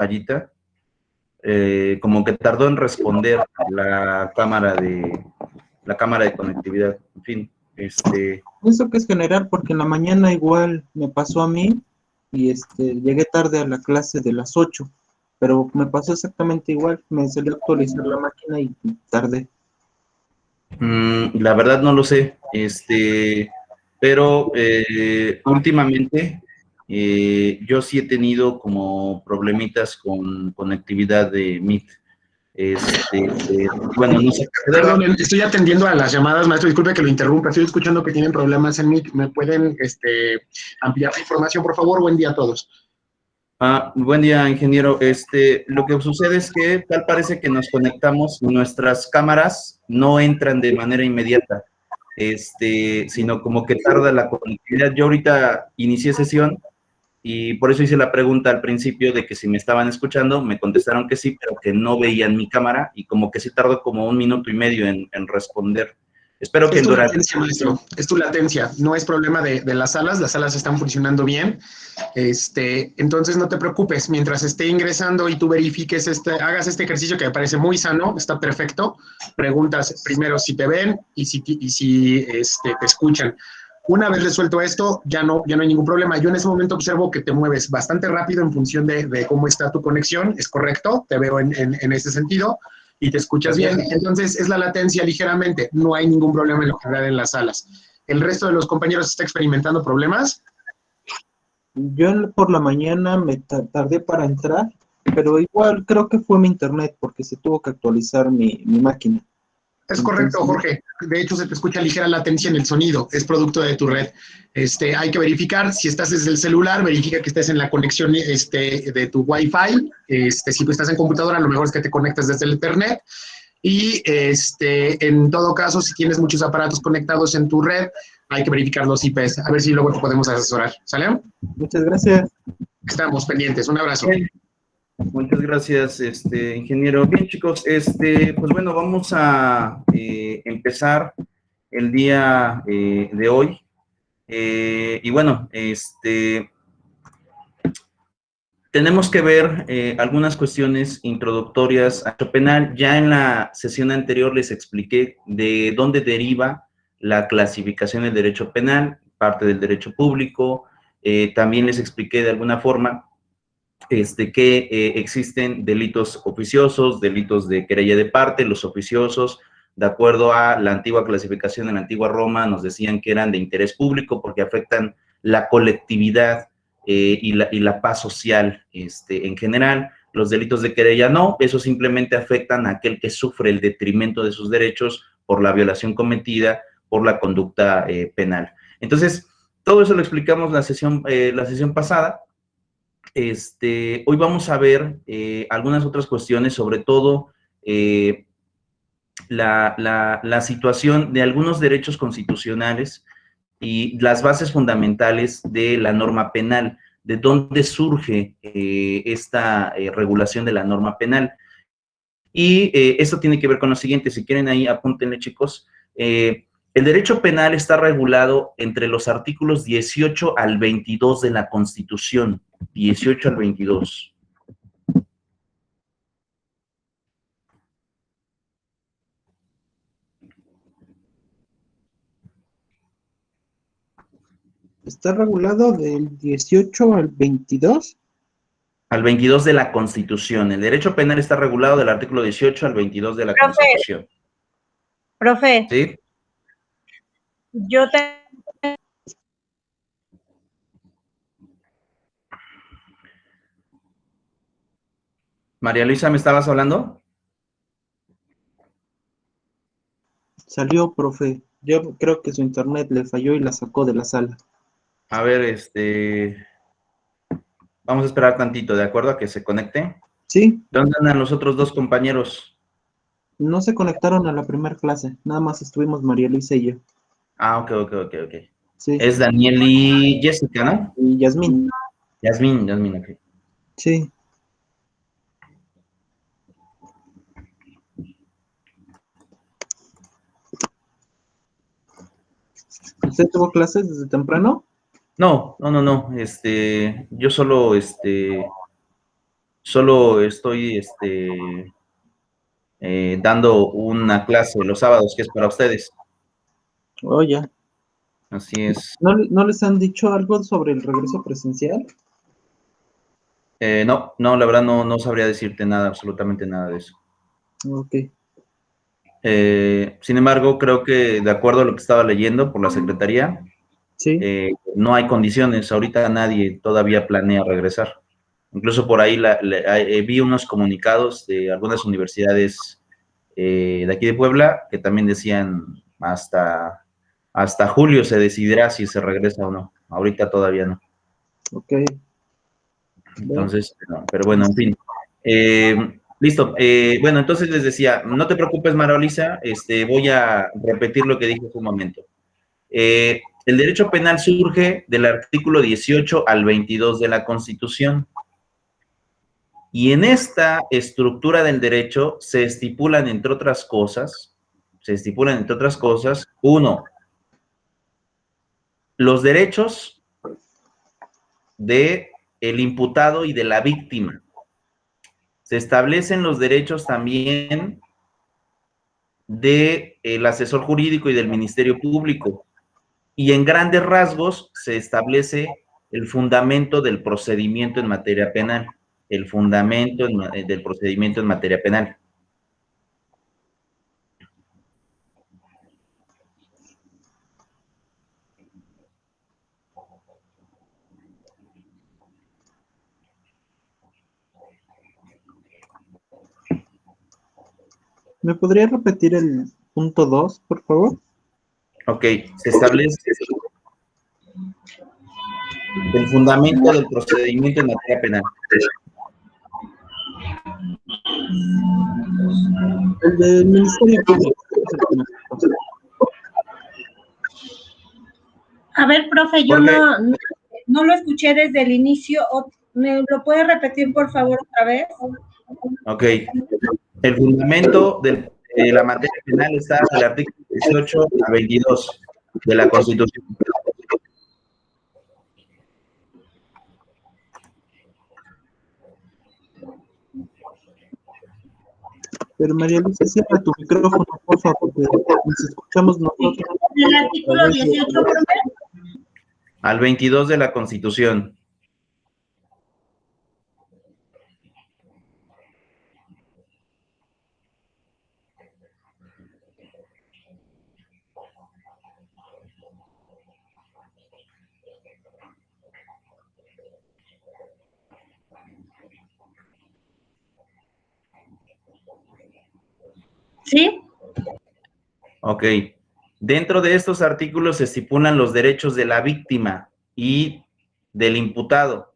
fallita, como que tardó en responder la cámara de conectividad, en fin, Eso que es general, porque en la mañana igual me pasó a mí y llegué tarde a la clase de las 8, pero me pasó exactamente igual, me salió a actualizar la máquina y tardé. La verdad no lo sé, pero últimamente yo sí he tenido como problemitas con conectividad de Meet. Bueno, no sé qué se deba. Perdón, estoy atendiendo a las llamadas, maestro, disculpe que lo interrumpa, estoy escuchando que tienen problemas en mí, ¿me pueden ampliar la información, por favor? Buen día a todos. Buen día, ingeniero. Lo que sucede es que tal parece que nos conectamos y nuestras cámaras no entran de manera inmediata, sino como que tarda la conectividad. Yo ahorita inicié sesión y por eso hice la pregunta al principio de que si me estaban escuchando, me contestaron que sí, pero que no veían mi cámara y como que sí tardó como 1 minuto y medio en responder. Espero que Es tu durante... latencia, maestro, es tu latencia, no es problema de las salas están funcionando bien. Entonces no te preocupes, mientras esté ingresando y tú verifiques, hagas este ejercicio que me parece muy sano, está perfecto. Preguntas primero si te ven y si te escuchan. Una vez resuelto esto, ya no hay ningún problema. Yo en ese momento observo que te mueves bastante rápido en función de cómo está tu conexión, es correcto, te veo en ese sentido y te escuchas bien. Entonces es la latencia ligeramente, no hay ningún problema en lo general en las salas. ¿El resto de los compañeros está experimentando problemas? Yo por la mañana me tardé para entrar, pero igual creo que fue mi internet porque se tuvo que actualizar mi máquina. Es correcto, Jorge. De hecho, se te escucha ligera latencia en el sonido. Es producto de tu red. Hay que verificar. Si estás desde el celular, verifica que estés en la conexión de tu Wi-Fi. Si tú estás en computadora, lo mejor es que te conectes desde el Internet. Y en todo caso, si tienes muchos aparatos conectados en tu red, hay que verificar los IPs. A ver si luego te podemos asesorar. ¿Sale? Muchas gracias. Estamos pendientes. Un abrazo. Bien. Muchas gracias, ingeniero. Bien, chicos, pues bueno, vamos a empezar el día de hoy. Y bueno, tenemos que ver algunas cuestiones introductorias a derecho penal. Ya en la sesión anterior les expliqué de dónde deriva la clasificación del derecho penal, parte del derecho público. También les expliqué de alguna forma que existen delitos oficiosos, delitos de querella de parte. Los oficiosos, de acuerdo a la antigua clasificación en la antigua Roma, nos decían que eran de interés público porque afectan la colectividad y la paz social en general. Los delitos de querella no, eso simplemente afectan a aquel que sufre el detrimento de sus derechos por la violación cometida por la conducta penal. Entonces, todo eso lo explicamos la sesión pasada. Hoy vamos a ver algunas otras cuestiones, sobre todo la situación de algunos derechos constitucionales y las bases fundamentales de la norma penal, de dónde surge esta regulación de la norma penal. Y esto tiene que ver con lo siguiente, si quieren ahí apúntenle, chicos. El derecho penal está regulado entre los artículos 18 al 22 de la Constitución, 18 al 22. ¿Está regulado del 18 al 22? Al 22 de la Constitución. El derecho penal está regulado del artículo 18 al 22 de la Constitución. Profe. ¿Sí? Yo te... María Luisa, ¿me estabas hablando? Salió, profe. Yo creo que su internet le falló y la sacó de la sala. A ver, vamos a esperar tantito, ¿de acuerdo? A que se conecte. Sí. ¿Dónde andan los otros dos compañeros? No se conectaron a la primera clase, nada más estuvimos María Luisa y yo. Ok. Sí. Es Daniel y Jessica, ¿no? Y Yasmín. Yasmín, ok. Sí. ¿Usted tuvo clases desde temprano? No. Yo solo, Solo estoy dando una clase los sábados que es para ustedes. Oh, ya. Así es. ¿No les han dicho algo sobre el regreso presencial? No, la verdad no sabría decirte nada, absolutamente nada de eso. Ok. Sin embargo, creo que de acuerdo a lo que estaba leyendo por la Secretaría, Sí. no hay condiciones. Ahorita nadie todavía planea regresar. Incluso por ahí vi unos comunicados de algunas universidades de aquí de Puebla que también decían hasta julio se decidirá si se regresa o no. Ahorita todavía no. Ok. Bueno, Entonces, pero bueno, en fin. Listo. Bueno, entonces les decía, no te preocupes, Mara Lisa, voy a repetir lo que dije hace un momento. El derecho penal surge del artículo 18 al 22 de la Constitución. Y en esta estructura del derecho se estipulan, entre otras cosas, uno, los derechos de el imputado y de la víctima. Se establecen los derechos también del asesor jurídico y del Ministerio Público. Y en grandes rasgos se establece el fundamento del procedimiento en materia penal. El fundamento del procedimiento en materia penal. ¿me podría repetir el punto 2, por favor? Ok, se establece el fundamento del procedimiento en materia penal. El del Ministerio Público. A ver, profe, yo Jorge, no lo escuché desde el inicio. ¿Me lo puede repetir, por favor, otra vez? ok. El fundamento de la materia penal está del artículo 18 a 22 de la Constitución. Pero María Luisa, cierra tu micrófono, por favor, porque nos escuchamos nosotros. ¿El artículo 18, profe? Al 22 de la Constitución. ¿Sí? Ok. Dentro de estos artículos se estipulan los derechos de la víctima y del imputado.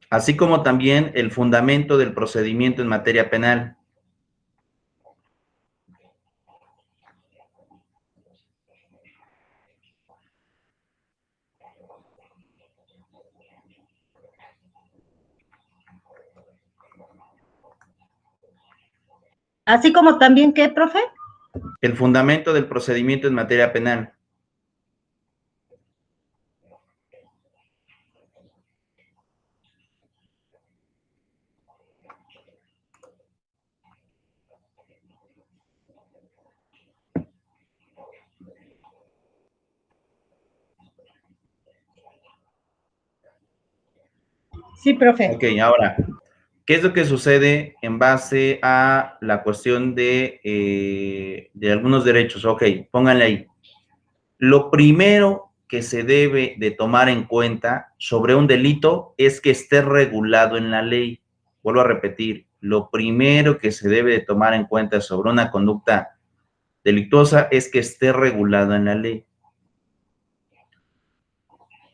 Así como también el fundamento del procedimiento en materia penal. Así como también, ¿qué, profe? El fundamento del procedimiento en materia penal. Sí, profe. Ok, ahora, ¿qué es lo que sucede en base a la cuestión de algunos derechos? Ok, pónganle ahí. Lo primero que se debe de tomar en cuenta sobre un delito es que esté regulado en la ley. Vuelvo a repetir, lo primero que se debe de tomar en cuenta sobre una conducta delictuosa es que esté regulado en la ley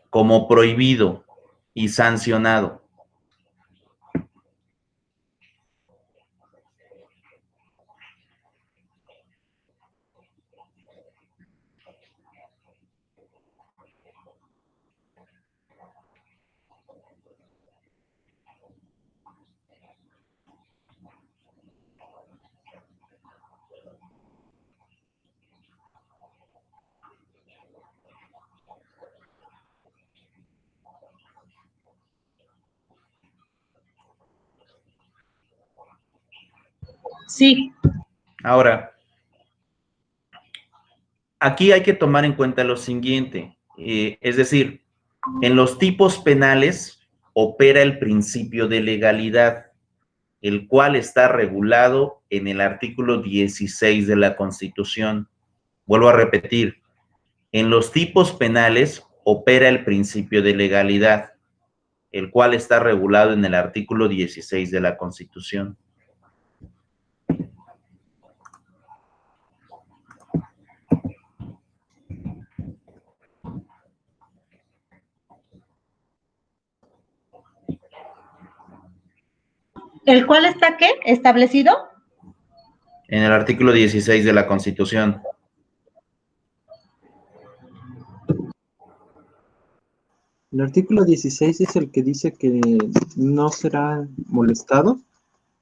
como prohibido y sancionado. Sí. Ahora, aquí hay que tomar en cuenta lo siguiente, es decir, en los tipos penales opera el principio de legalidad, el cual está regulado en el artículo 16 de la Constitución. Vuelvo a repetir, en los tipos penales opera el principio de legalidad, el cual está regulado en el artículo 16 de la Constitución. ¿El cual está qué? ¿Establecido? En el artículo 16 de la Constitución. El artículo 16 es el que dice que no será molestado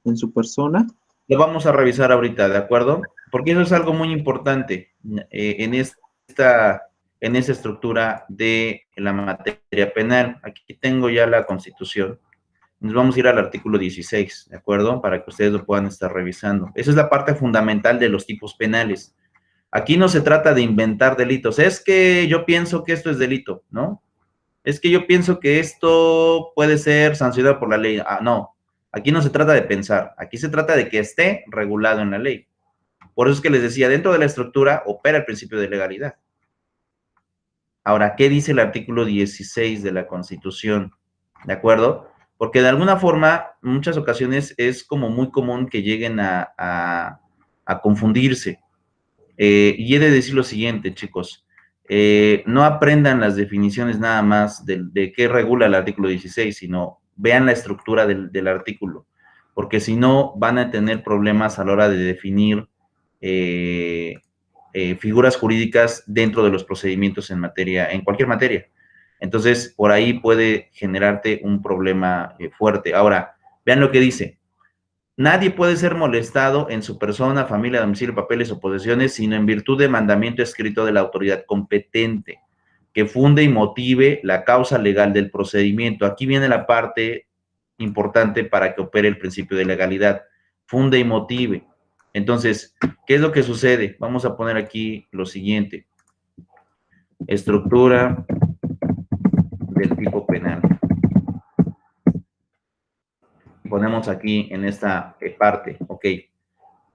en su persona. Lo vamos a revisar ahorita, ¿de acuerdo? Porque eso es algo muy importante en esta estructura de la materia penal. Aquí tengo ya la Constitución. Nos vamos a ir al artículo 16, ¿de acuerdo? Para que ustedes lo puedan estar revisando. Esa es la parte fundamental de los tipos penales. Aquí no se trata de inventar delitos. Es que yo pienso que esto es delito, ¿no? Es que yo pienso que esto puede ser sancionado por la ley. Ah, no. Aquí no se trata de pensar. Aquí se trata de que esté regulado en la ley. Por eso es que les decía, dentro de la estructura opera el principio de legalidad. Ahora, ¿qué dice el artículo 16 de la Constitución? ¿De acuerdo? Porque de alguna forma, en muchas ocasiones es como muy común que lleguen a confundirse. Y he de decir lo siguiente, chicos. No aprendan las definiciones nada más de qué regula el artículo 16, sino vean la estructura del artículo. Porque si no, van a tener problemas a la hora de definir figuras jurídicas dentro de los procedimientos en cualquier materia. Entonces, por ahí puede generarte un problema fuerte. Ahora, vean lo que dice. Nadie puede ser molestado en su persona, familia, domicilio, papeles o posesiones, sino en virtud de mandamiento escrito de la autoridad competente, que funde y motive la causa legal del procedimiento. Aquí viene la parte importante para que opere el principio de legalidad. Funde y motive. Entonces, ¿qué es lo que sucede? Vamos a poner aquí lo siguiente. Estructura del tipo penal. Ponemos aquí en esta parte, ok.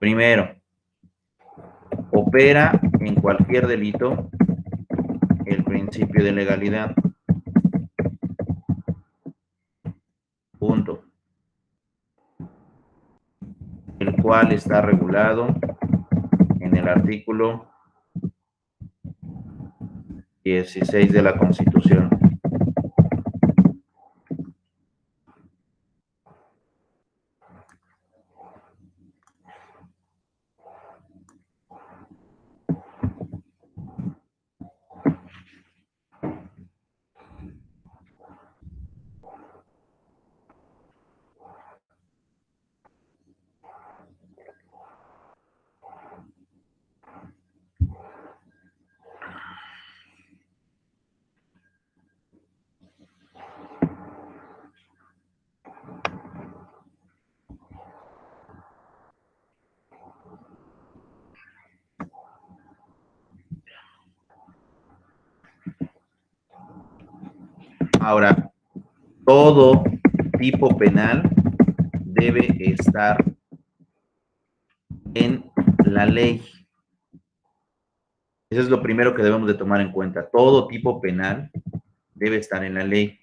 Primero, opera en cualquier delito el principio de legalidad. Punto. El cual está regulado en el artículo 16 de la Constitución. Ahora, todo tipo penal debe estar en la ley. Eso es lo primero que debemos de tomar en cuenta. Todo tipo penal debe estar en la ley.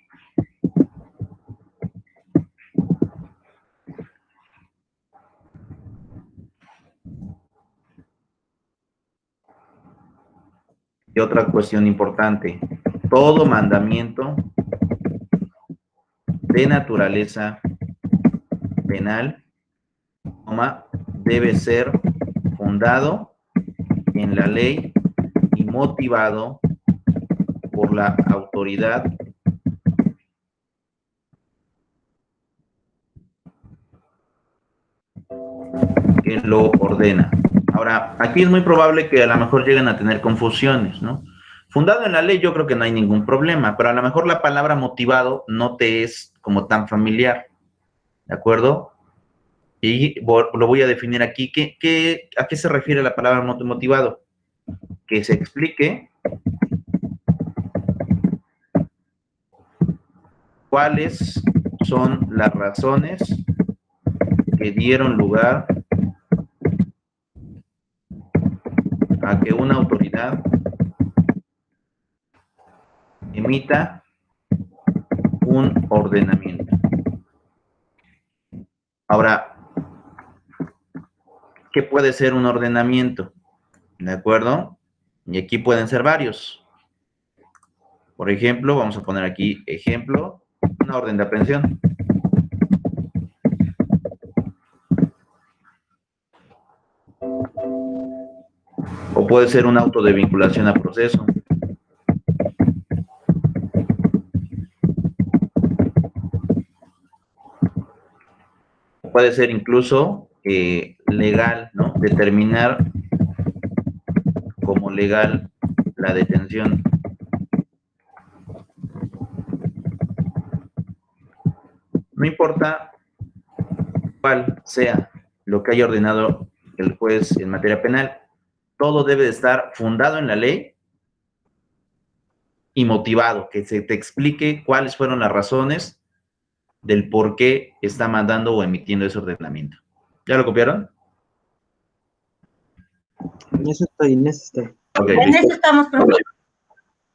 Y otra cuestión importante, todo mandamiento de naturaleza penal, debe ser fundado en la ley y motivado por la autoridad que lo ordena. Ahora, aquí es muy probable que a lo mejor lleguen a tener confusiones, ¿no? Fundado en la ley yo creo que no hay ningún problema, pero a lo mejor la palabra motivado no te es como tan familiar, ¿de acuerdo? Y lo voy a definir aquí. ¿A qué se refiere la palabra motivado? Que se explique cuáles son las razones que dieron lugar a que una autoridad emita un ordenamiento. Ahora, ¿qué puede ser un ordenamiento? ¿De acuerdo? Y aquí pueden ser varios. Por ejemplo, vamos a poner aquí ejemplo, una orden de aprehensión. O puede ser un auto de vinculación a proceso. Puede ser incluso legal, ¿no? Determinar como legal la detención. No importa cuál sea lo que haya ordenado el juez en materia penal, todo debe de estar fundado en la ley y motivado, que se te explique cuáles fueron las razones del por qué está mandando o emitiendo ese ordenamiento. ¿Ya lo copiaron? En eso estoy, en eso estoy. Ok, En listo. eso estamos, profe.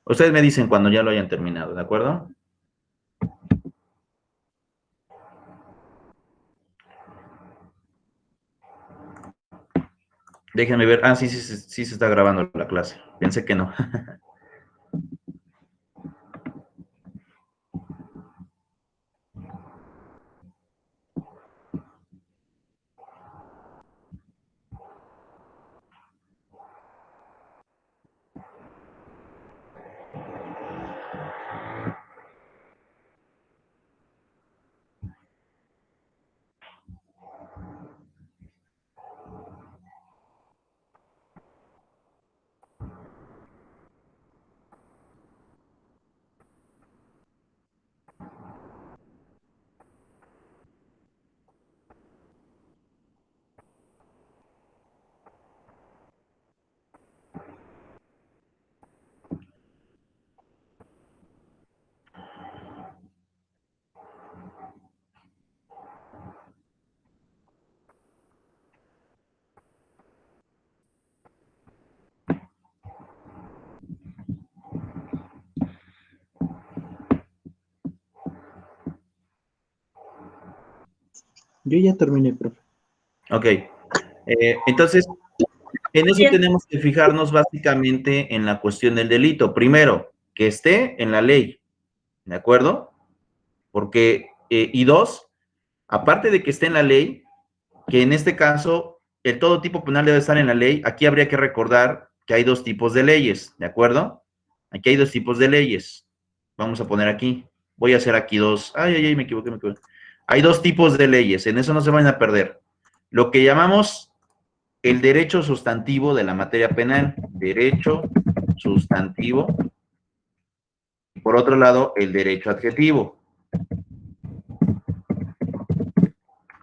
Ustedes me dicen cuando ya lo hayan terminado, ¿de acuerdo? Déjenme ver. Ah, sí, sí se está grabando la clase. Pensé que no. Yo ya terminé, profe. Ok. Entonces, en eso Bien. tenemos que fijarnos básicamente en la cuestión del delito. Primero, que esté en la ley, ¿de acuerdo? Porque, y dos, aparte de que esté en la ley, que en este caso el todo tipo penal debe estar en la ley, aquí habría que recordar que hay dos tipos de leyes, ¿de acuerdo? Aquí hay dos tipos de leyes. Vamos a poner aquí. Voy a hacer aquí dos. Ay, me equivoqué. Hay dos tipos de leyes, en eso no se van a perder. Lo que llamamos el derecho sustantivo de la materia penal, derecho sustantivo, y por otro lado, el derecho adjetivo.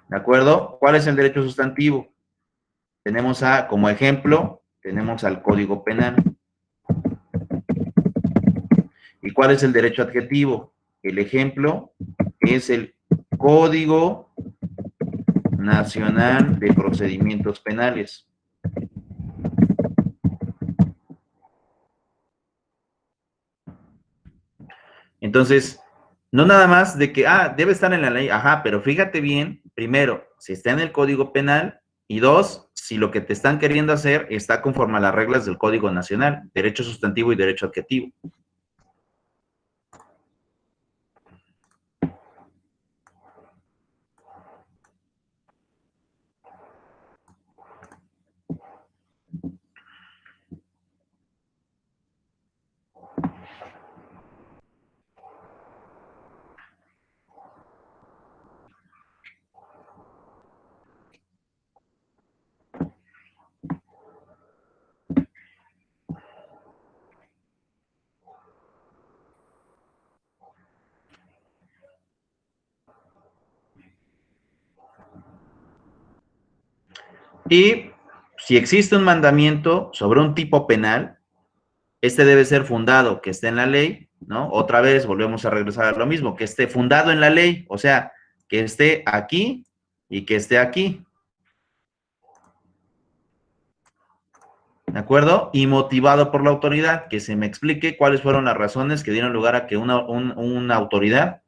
¿De acuerdo? ¿Cuál es el derecho sustantivo? Tenemos como ejemplo, tenemos al Código Penal. ¿Y cuál es el derecho adjetivo? El ejemplo es el Código Nacional de Procedimientos Penales. Entonces, no nada más de que, debe estar en la ley, ajá, pero fíjate bien, primero, si está en el Código Penal, y dos, si lo que te están queriendo hacer está conforme a las reglas del Código Nacional, derecho sustantivo y derecho adjetivo. Y si existe un mandamiento sobre un tipo penal, este debe ser fundado, que esté en la ley, ¿no? Otra vez volvemos a regresar a lo mismo, que esté fundado en la ley, o sea, que esté aquí y que esté aquí. ¿De acuerdo? Y motivado por la autoridad, que se me explique cuáles fueron las razones que dieron lugar a que una autoridad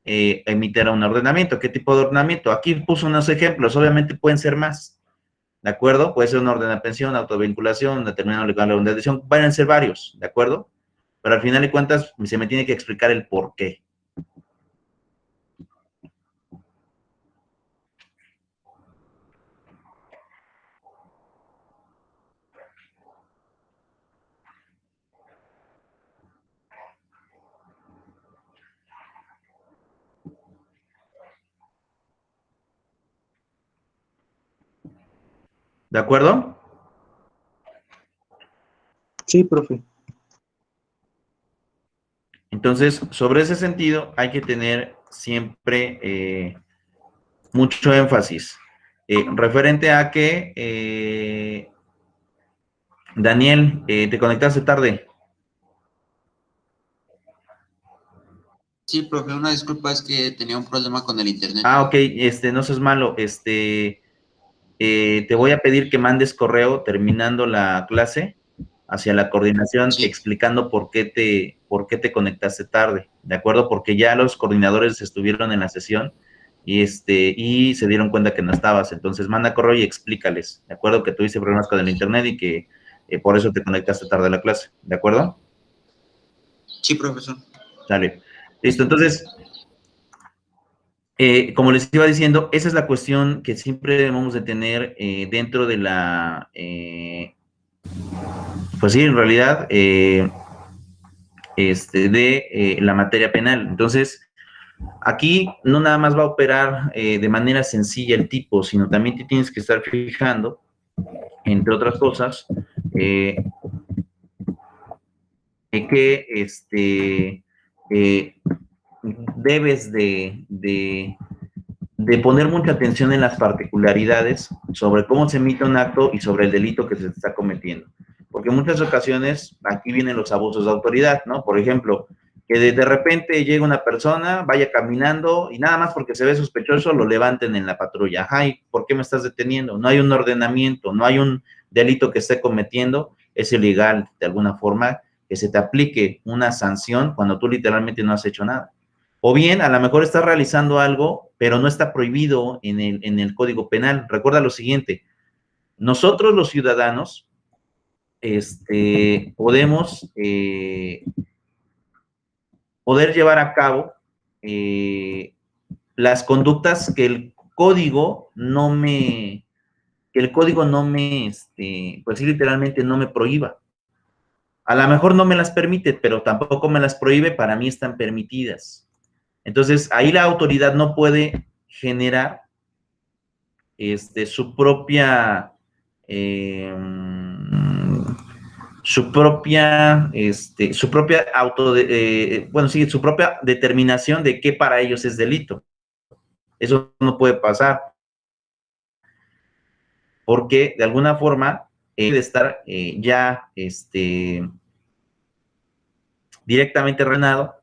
emitiera un ordenamiento. ¿Qué tipo de ordenamiento? Aquí puso unos ejemplos, obviamente pueden ser más. ¿De acuerdo? Puede ser una orden de pensión, autovinculación, un determinado legal de adhesión, pueden ser varios, ¿de acuerdo? Pero al final de cuentas se me tiene que explicar el por qué. ¿De acuerdo? Sí, profe. Entonces, sobre ese sentido, hay que tener siempre mucho énfasis. Referente a que, Daniel, te conectaste tarde. Sí, profe, una disculpa, es que tenía un problema con el internet. Ah, ok, no seas malo, te voy a pedir que mandes correo terminando la clase hacia la coordinación Sí. explicando por qué te conectaste tarde, ¿de acuerdo? Porque ya los coordinadores estuvieron en la sesión y se dieron cuenta que no estabas, entonces manda correo y explícales, ¿de acuerdo? Que tuviste problemas con el internet y que por eso te conectaste tarde a la clase, ¿de acuerdo? Sí, profesor. Dale. Listo, entonces, como les iba diciendo, esa es la cuestión que siempre debemos de tener dentro de pues sí, en realidad, la materia penal. Entonces, aquí no nada más va a operar de manera sencilla el tipo, sino también te tienes que estar fijando, entre otras cosas, que debes de poner mucha atención en las particularidades sobre cómo se emite un acto y sobre el delito que se está cometiendo. Porque en muchas ocasiones aquí vienen los abusos de autoridad, ¿no? Por ejemplo, que de repente llega una persona, vaya caminando y nada más porque se ve sospechoso lo levanten en la patrulla. Ay, ¿por qué me estás deteniendo? No hay un ordenamiento, no hay un delito que esté cometiendo, es ilegal de alguna forma que se te aplique una sanción cuando tú literalmente no has hecho nada. O bien, a lo mejor estás realizando algo, pero no está prohibido en el Código Penal. Recuerda lo siguiente, nosotros los ciudadanos podemos poder llevar a cabo las conductas que el código no me, pues sí, literalmente no me prohíba. A lo mejor no me las permite, pero tampoco me las prohíbe, para mí están permitidas. Entonces, ahí la autoridad no puede generar su propia su propia determinación de qué para ellos es delito. Eso no puede pasar, porque de alguna forma debe estar ya directamente relacionado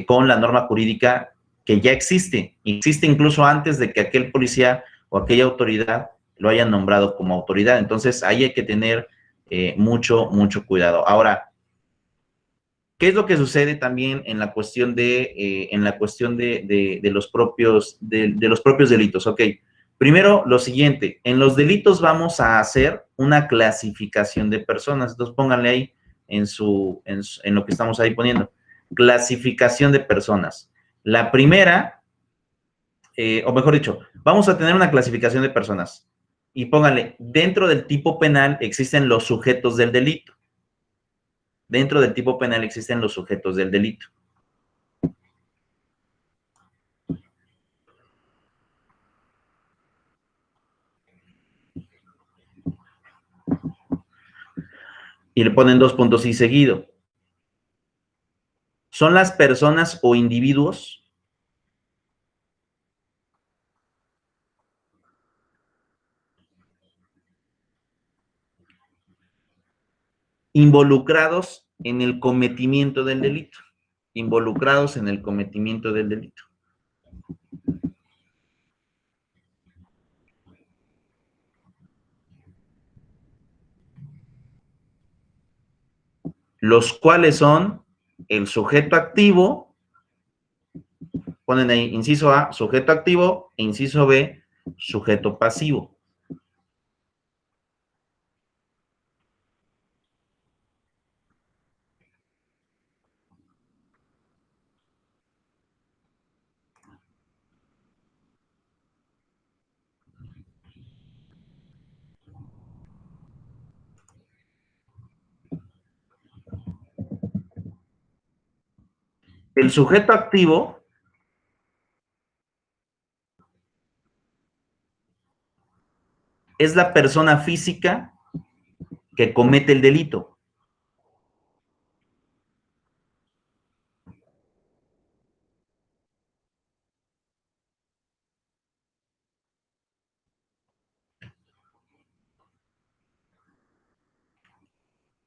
con la norma jurídica que ya existe incluso antes de que aquel policía o aquella autoridad lo hayan nombrado como autoridad. Entonces, ahí hay que tener mucho cuidado. Ahora, ¿qué es lo que sucede también en la cuestión de los propios delitos? Ok, primero, lo siguiente, en los delitos vamos a hacer una clasificación de personas. Entonces, pónganle ahí en lo que estamos ahí poniendo. Clasificación de personas. La primera, o mejor dicho, vamos a tener una clasificación de personas. Y pónganle, dentro del tipo penal existen los sujetos del delito. Dentro del tipo penal existen los sujetos del delito. Y le ponen 2 puntos y seguido. Son las personas o individuos involucrados en el cometimiento del delito. Involucrados en el cometimiento del delito. Los cuales son el sujeto activo, ponen ahí inciso A, sujeto activo, e inciso B, sujeto pasivo. El sujeto activo es la persona física que comete el delito.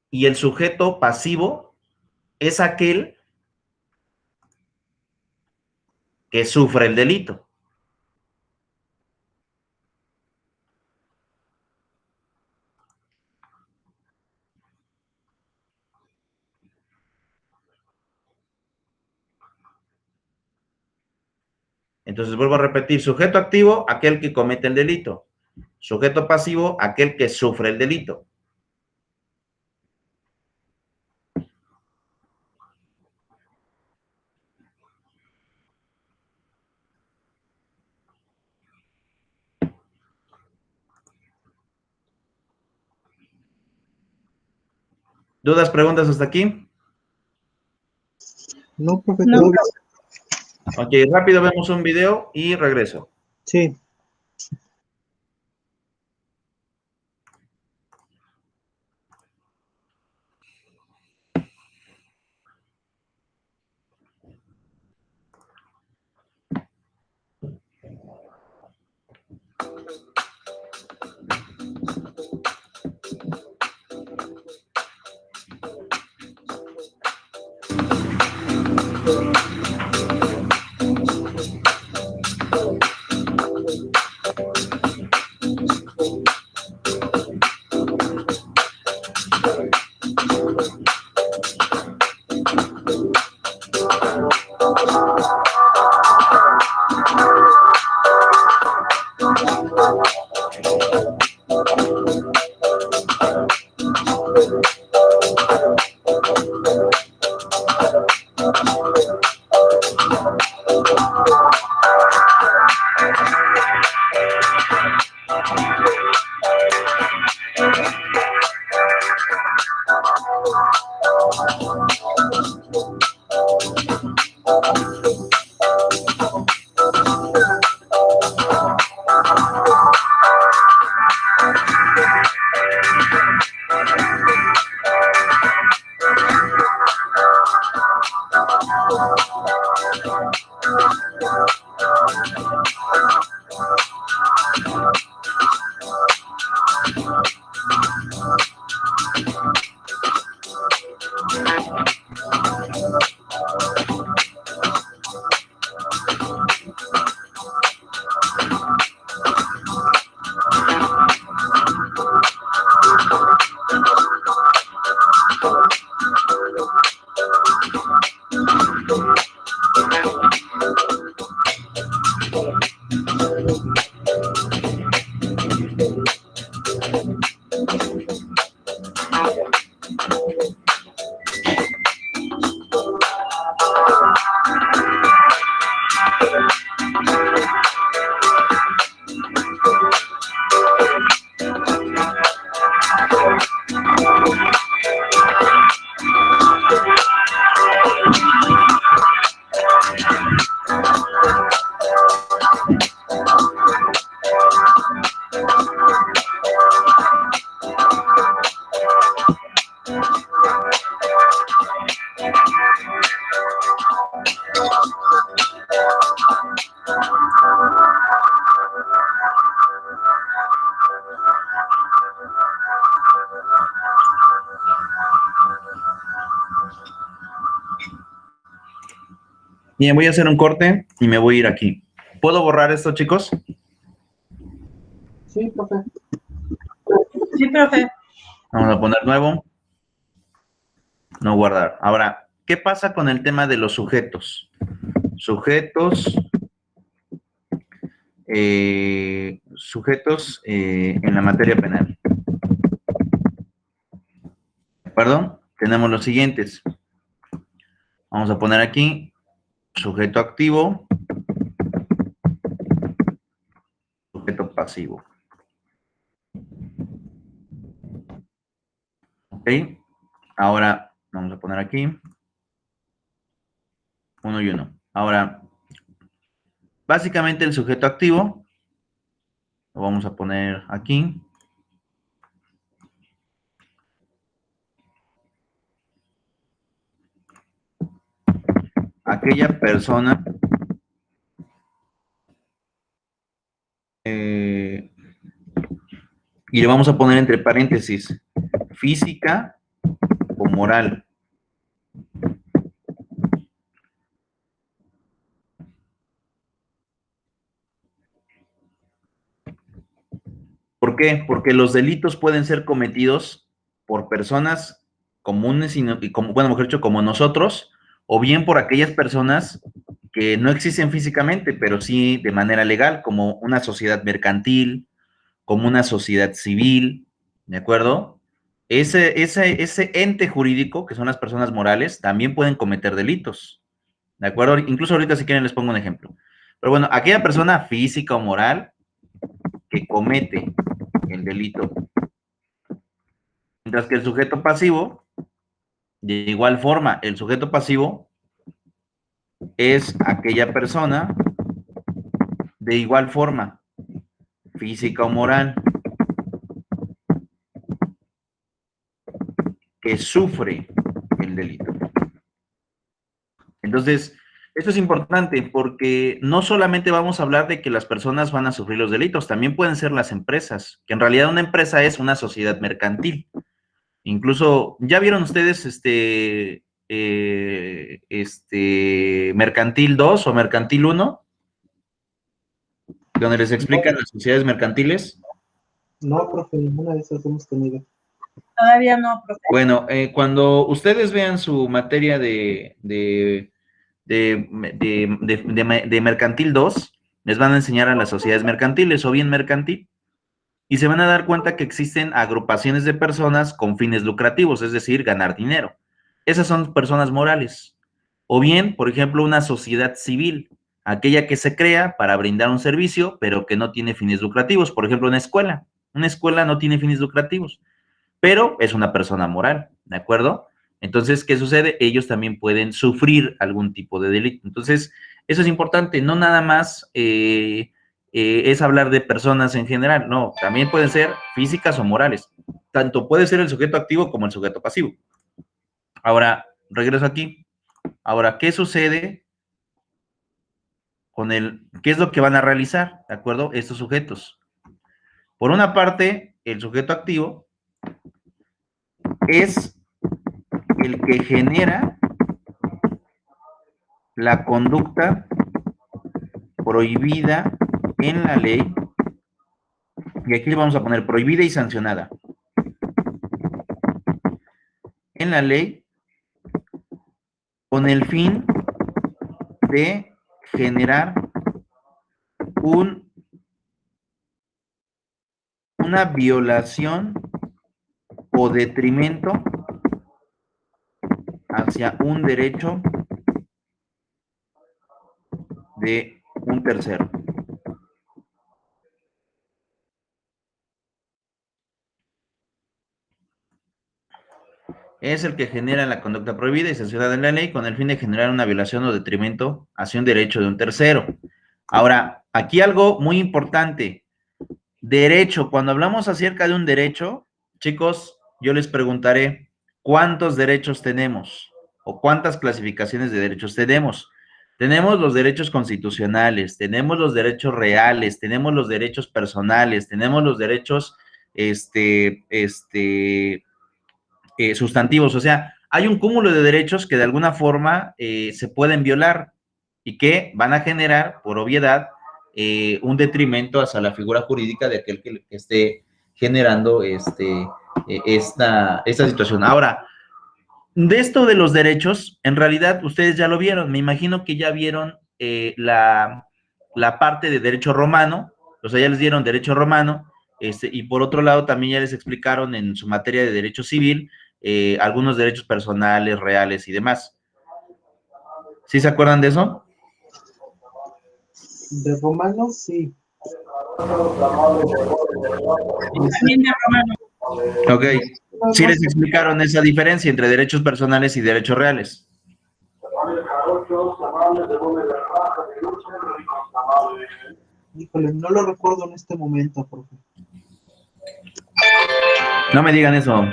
Y el sujeto pasivo es aquel que sufre el delito. Entonces vuelvo a repetir, sujeto activo, aquel que comete el delito. Sujeto pasivo, aquel que sufre el delito. ¿Dudas, preguntas hasta aquí? No, profe, No. todo bien. Ok, rápido vemos un video y regreso. Sí. Bien, voy a hacer un corte y me voy a ir aquí. ¿Puedo borrar esto, chicos? Sí, profe. Sí, profe. Vamos a poner nuevo. No guardar. Ahora, ¿qué pasa con el tema de los sujetos? Sujetos en la materia penal. ¿De acuerdo? Tenemos los siguientes. Vamos a poner aquí sujeto activo, sujeto pasivo. ¿Ok? Ahora vamos a poner aquí uno y uno. Ahora, básicamente el sujeto activo lo vamos a poner aquí. Aquella persona y le vamos a poner entre paréntesis física o moral. ¿Por qué? Porque los delitos pueden ser cometidos por personas comunes y como, bueno, mejor dicho, como nosotros, o bien por aquellas personas que no existen físicamente, pero sí de manera legal, como una sociedad mercantil, como una sociedad civil, ¿de acuerdo? Ese ente jurídico, que son las personas morales, también pueden cometer delitos, ¿de acuerdo? Incluso ahorita si quieren les pongo un ejemplo. Pero bueno, aquella persona física o moral que comete el delito. Mientras que el sujeto pasivo, de igual forma, el sujeto pasivo es aquella persona, de igual forma, física o moral, que sufre el delito. Entonces, esto es importante porque no solamente vamos a hablar de que las personas van a sufrir los delitos, también pueden ser las empresas, que en realidad una empresa es una sociedad mercantil. Incluso, ¿ya vieron ustedes Mercantil 2 o Mercantil 1? Donde les explican las sociedades mercantiles. No, profe, ninguna de esas hemos tenido. Todavía no, profe. Bueno, cuando ustedes vean su materia de Mercantil 2, les van a enseñar a las sociedades mercantiles o bien mercantil, y se van a dar cuenta que existen agrupaciones de personas con fines lucrativos, es decir, ganar dinero. Esas son personas morales. O bien, por ejemplo, una sociedad civil, aquella que se crea para brindar un servicio, pero que no tiene fines lucrativos. Por ejemplo, una escuela. Una escuela no tiene fines lucrativos, pero es una persona moral, ¿de acuerdo? Entonces, ¿qué sucede? Ellos también pueden sufrir algún tipo de delito. Entonces, eso es importante, no nada más es hablar de personas en general, no, también pueden ser físicas o morales. Tanto puede ser el sujeto activo como el sujeto pasivo. Ahora, regreso aquí. Ahora, ¿qué sucede con qué es lo que van a realizar, ¿de acuerdo? Estos sujetos. Por una parte, el sujeto activo es el que genera la conducta prohibida en la ley, y aquí le vamos a poner prohibida y sancionada en la ley, con el fin de generar una violación o detrimento hacia un derecho de un tercero. Es el que genera la conducta prohibida y sancionada en la ley con el fin de generar una violación o detrimento hacia un derecho de un tercero. Ahora, aquí algo muy importante. Derecho, cuando hablamos acerca de un derecho, chicos, yo les preguntaré, ¿cuántos derechos tenemos? ¿O cuántas clasificaciones de derechos tenemos? Tenemos los derechos constitucionales, tenemos los derechos reales, tenemos los derechos personales, tenemos los derechos, sustantivos, o sea, hay un cúmulo de derechos que de alguna forma se pueden violar, y que van a generar, por obviedad, un detrimento hacia la figura jurídica de aquel que esté generando esta situación. Ahora, de esto de los derechos, en realidad ustedes ya lo vieron, me imagino que ya vieron la parte de derecho romano, o sea, ya les dieron derecho romano, y por otro lado también ya les explicaron en su materia de derecho civil algunos derechos personales, reales y demás. ¿Sí se acuerdan de eso? De romano, sí. También de romano. Ok. Sí les explicaron esa diferencia entre derechos personales y derechos reales. Híjole, no lo recuerdo en este momento, profe. No me digan eso.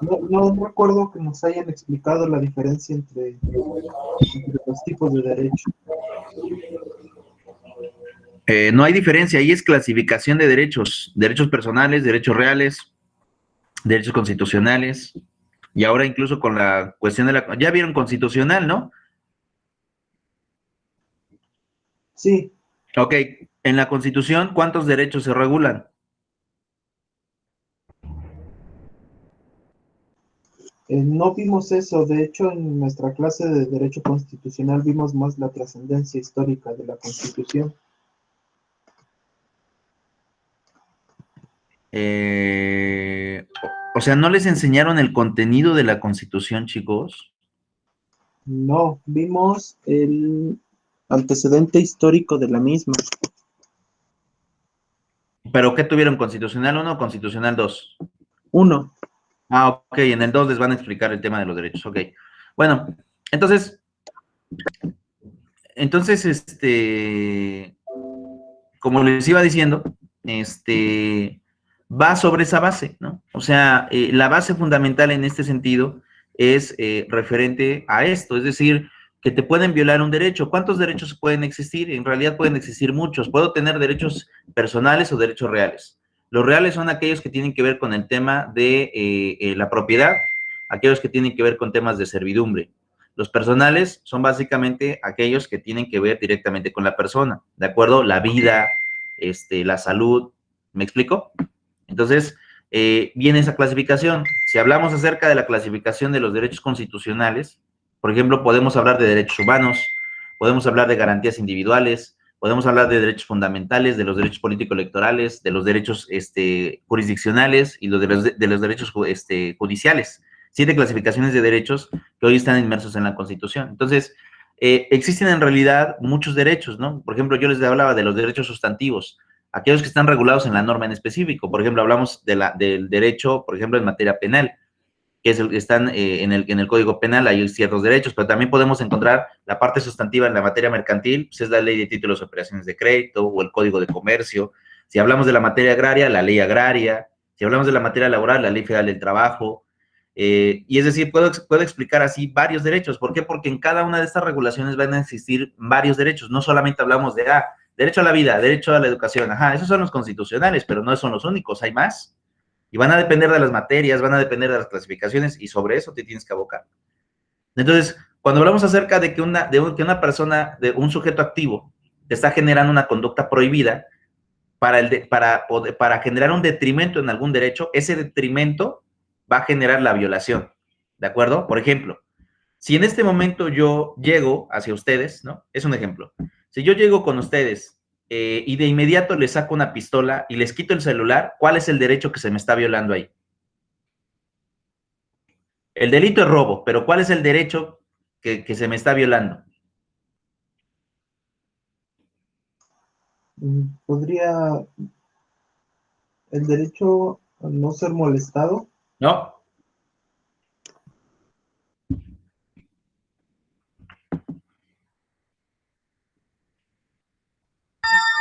No recuerdo que nos hayan explicado la diferencia entre los tipos de derecho. No hay diferencia, ahí es clasificación de derechos, derechos personales, derechos reales, derechos constitucionales, y ahora incluso con la cuestión de la... Ya vieron constitucional, ¿no? Sí, Ok, en la Constitución, ¿cuántos derechos se regulan? no vimos eso. De hecho, en nuestra clase de Derecho Constitucional vimos más la trascendencia histórica de la Constitución. O sea, ¿no les enseñaron el contenido de la Constitución, chicos? No, vimos el antecedente histórico de la misma. ¿Pero qué tuvieron? ¿Constitucional 1 o Constitucional 2? 1. Ah, ok, en el 2 les van a explicar el tema de los derechos, ok. Bueno, entonces, como les iba diciendo, va sobre esa base, ¿no? O sea, la base fundamental en este sentido es referente a esto, es decir, que te pueden violar un derecho. ¿Cuántos derechos pueden existir? En realidad pueden existir muchos. Puedo tener derechos personales o derechos reales. Los reales son aquellos que tienen que ver con el tema de la propiedad, aquellos que tienen que ver con temas de servidumbre. Los personales son básicamente aquellos que tienen que ver directamente con la persona, ¿de acuerdo? La vida, la salud, ¿me explico? Entonces, viene esa clasificación. Si hablamos acerca de la clasificación de los derechos constitucionales, por ejemplo, podemos hablar de derechos humanos, podemos hablar de garantías individuales, podemos hablar de derechos fundamentales, de los derechos político-electorales, de los derechos jurisdiccionales y de los derechos judiciales. 7 clasificaciones de derechos que hoy están inmersos en la Constitución. Entonces, existen en realidad muchos derechos, ¿no? Por ejemplo, yo les hablaba de los derechos sustantivos, aquellos que están regulados en la norma en específico. Por ejemplo, hablamos del derecho, por ejemplo, en materia penal, que están en el Código Penal, hay ciertos derechos, pero también podemos encontrar la parte sustantiva en la materia mercantil, pues es la ley de títulos y operaciones de crédito o el Código de Comercio. Si hablamos de la materia agraria, la ley agraria. Si hablamos de la materia laboral, la ley federal del trabajo. Y es decir, puedo explicar así varios derechos. ¿Por qué? Porque en cada una de estas regulaciones van a existir varios derechos. No solamente hablamos de derecho a la vida, derecho a la educación. Ajá, esos son los constitucionales, pero no son los únicos, hay más. Y van a depender de las materias, van a depender de las clasificaciones, y sobre eso te tienes que abocar. Entonces, cuando hablamos acerca de que una persona, de un sujeto activo, te está generando una conducta prohibida para generar un detrimento en algún derecho, ese detrimento va a generar la violación, ¿de acuerdo? Por ejemplo, si en este momento yo llego hacia ustedes, ¿no? Es un ejemplo. Si yo llego con ustedes y de inmediato les saco una pistola y les quito el celular, ¿cuál es el derecho que se me está violando ahí? El delito es robo, pero ¿cuál es el derecho que se me está violando? Podría el derecho a no ser molestado. ¿No?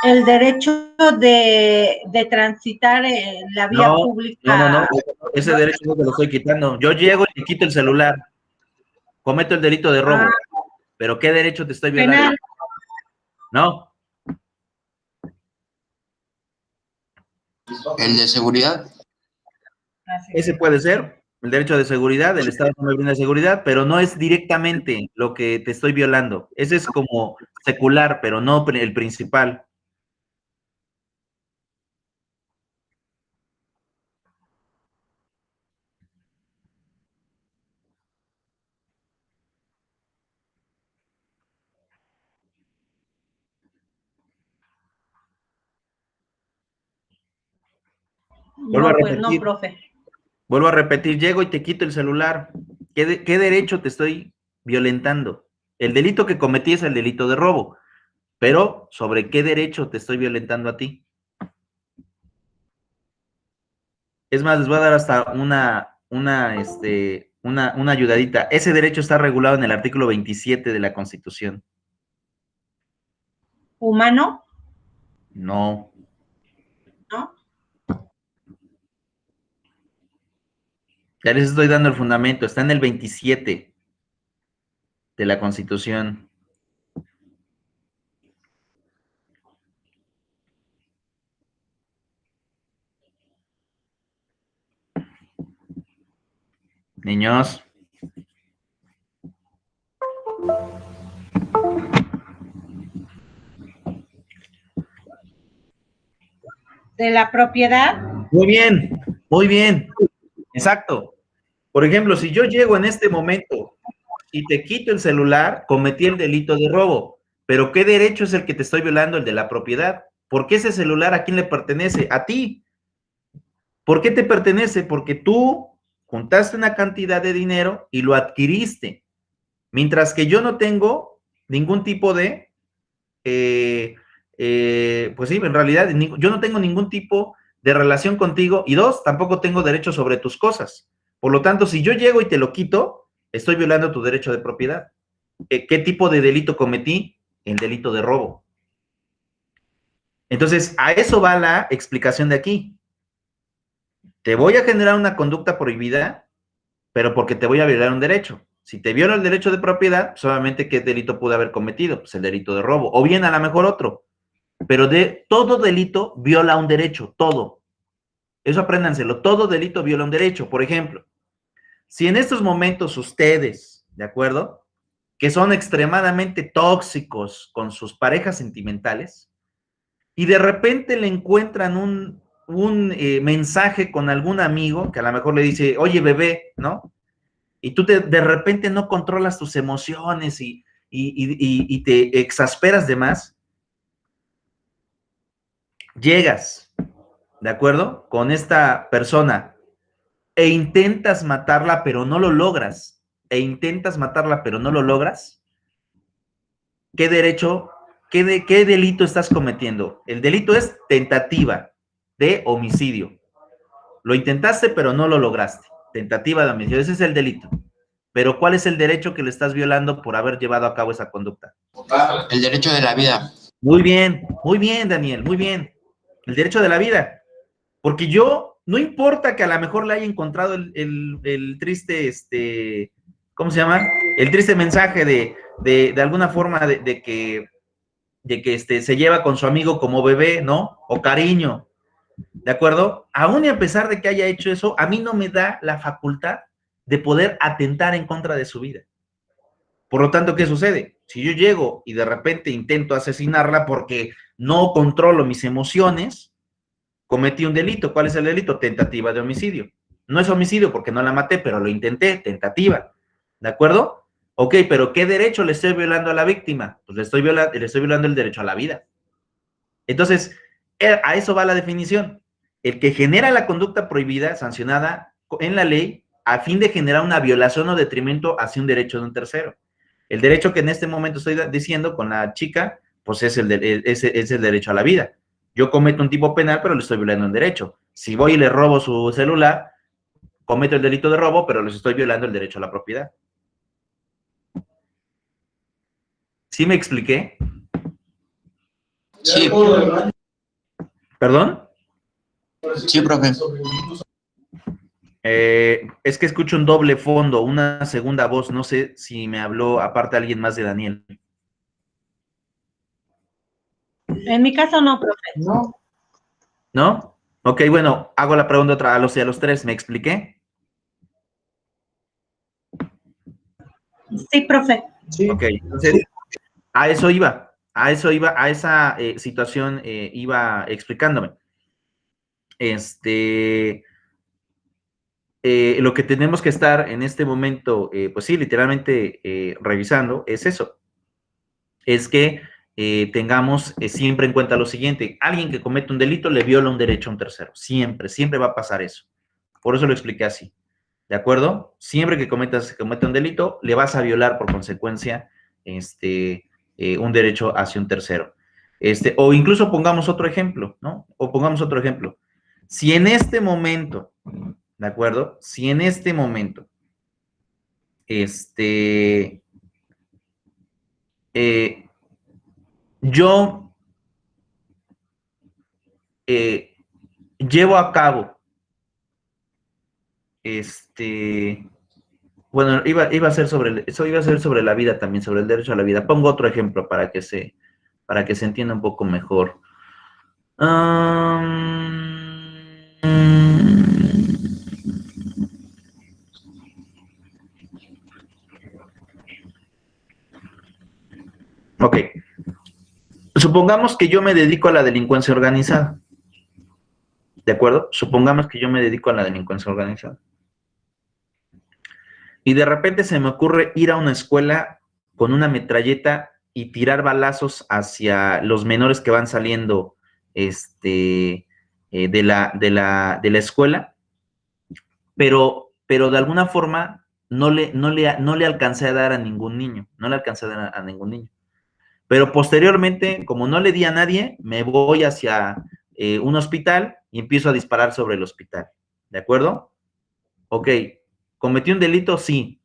El derecho de transitar la vía pública. No. Ese derecho no te lo estoy quitando. Yo llego y te quito el celular. Cometo el delito de robo. ¿Pero qué derecho te estoy violando? Penal. No. El de seguridad. Ese puede ser. El derecho de seguridad, el Estado no me brinda seguridad, pero no es directamente lo que te estoy violando. Ese es como secular, pero no el principal. Vuelvo a No, pues no, repetir. profe. Vuelvo a repetir, llego y te quito el celular. ¿Qué derecho te estoy violentando? El delito que cometí es el delito de robo, pero ¿sobre qué derecho te estoy violentando a ti? Es más, les voy a dar hasta una ayudadita. Ese derecho está regulado en el artículo 27 de la Constitución. ¿Humano? No. ¿No? Ya les estoy dando el fundamento. Está en el 27 de la Constitución. Niños. ¿De la propiedad? Muy bien, muy bien. Exacto. Por ejemplo, si yo llego en este momento y te quito el celular, cometí el delito de robo. Pero ¿qué derecho es el que te estoy violando? El de la propiedad. ¿Por qué ese celular a quién le pertenece? A ti. ¿Por qué te pertenece? Porque tú juntaste una cantidad de dinero y lo adquiriste. Mientras que yo no tengo ningún tipo de, pues sí, en realidad yo no tengo ningún tipo de relación contigo y dos, tampoco tengo derecho sobre tus cosas. Por lo tanto, si yo llego y te lo quito, estoy violando tu derecho de propiedad. ¿Qué tipo de delito cometí? El delito de robo. Entonces, a eso va la explicación de aquí. Te voy a generar una conducta prohibida, pero porque te voy a violar un derecho. Si te viola el derecho de propiedad, solamente ¿qué delito pude haber cometido? Pues el delito de robo, o bien a lo mejor otro. Pero de todo delito viola un derecho, todo. Eso apréndanselo, todo delito viola un derecho. Por ejemplo, si en estos momentos ustedes, ¿de acuerdo?, que son extremadamente tóxicos con sus parejas sentimentales y de repente le encuentran un mensaje con algún amigo que a lo mejor le dice, oye, bebé, ¿no? Y tú de repente no controlas tus emociones y te exasperas de más, llegas, ¿de acuerdo?, con esta persona e intentas matarla, pero no lo logras, ¿qué derecho, qué delito estás cometiendo? El delito es tentativa de homicidio. Lo intentaste, pero no lo lograste. Tentativa de homicidio, ese es el delito. Pero ¿cuál es el derecho que le estás violando por haber llevado a cabo esa conducta? El derecho de la vida. Muy bien, Daniel, muy bien. El derecho de la vida. Porque yo, no importa que a lo mejor le haya encontrado el triste, ¿cómo se llama? El triste mensaje de alguna forma de que se lleva con su amigo como bebé, ¿no? O cariño, ¿de acuerdo? Aún y a pesar de que haya hecho eso, a mí no me da la facultad de poder atentar en contra de su vida. Por lo tanto, ¿qué sucede? Si yo llego y de repente intento asesinarla porque no controlo mis emociones, cometí un delito. ¿Cuál es el delito? Tentativa de homicidio. No es homicidio porque no la maté, pero lo intenté, tentativa. ¿De acuerdo? Ok, pero ¿qué derecho le estoy violando a la víctima? Pues le estoy violando el derecho a la vida. Entonces, a eso va la definición. El que genera la conducta prohibida, sancionada en la ley, a fin de generar una violación o detrimento hacia un derecho de un tercero. El derecho que en este momento estoy diciendo con la chica, pues es el derecho a la vida. Yo cometo un tipo penal, pero le estoy violando un derecho. Si voy y le robo su celular, cometo el delito de robo, pero les estoy violando el derecho a la propiedad. ¿Sí me expliqué? Sí. ¿Perdón? Sí, profe. Es que escucho un doble fondo, una segunda voz. No sé si me habló aparte alguien más de Daniel. En mi caso no, profe. No, ¿No? Ok, bueno, hago la pregunta otra a los tres. ¿Me expliqué? Sí, profe. Sí. Ok, entonces, a esa situación iba explicándome. Lo que tenemos que estar en este momento, pues sí, literalmente revisando, es eso. Es que tengamos siempre en cuenta lo siguiente: alguien que comete un delito le viola un derecho a un tercero. Siempre, siempre va a pasar eso. Por eso lo expliqué así. ¿De acuerdo? Siempre que cometa un delito, le vas a violar por consecuencia un derecho hacia un tercero. O incluso pongamos otro ejemplo, ¿no? O pongamos otro ejemplo. Si en este momento, ¿de acuerdo? Si en este momento, yo llevo a cabo, bueno, iba a ser sobre la vida también, sobre el derecho a la vida. Pongo otro ejemplo para que se entienda un poco mejor. Ok. Supongamos que yo me dedico a la delincuencia organizada. ¿De acuerdo? Supongamos que yo me dedico a la delincuencia organizada. Y de repente se me ocurre ir a una escuela con una metralleta y tirar balazos hacia los menores que van saliendo de la escuela, pero de alguna forma no le alcancé a dar a ningún niño, Pero posteriormente, como no le di a nadie, me voy hacia un hospital y empiezo a disparar sobre el hospital. ¿De acuerdo? Ok. ¿Cometí un delito? Sí.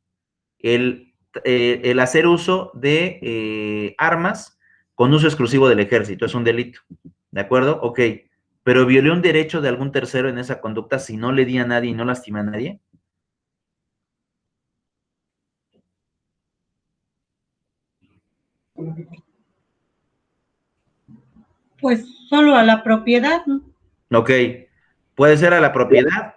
El hacer uso de armas con uso exclusivo del ejército es un delito. ¿De acuerdo? Ok. Pero violé un derecho de algún tercero en esa conducta si no le di a nadie y no lastimé a nadie. Pues solo a la propiedad, ¿no? Ok. Puede ser a la propiedad,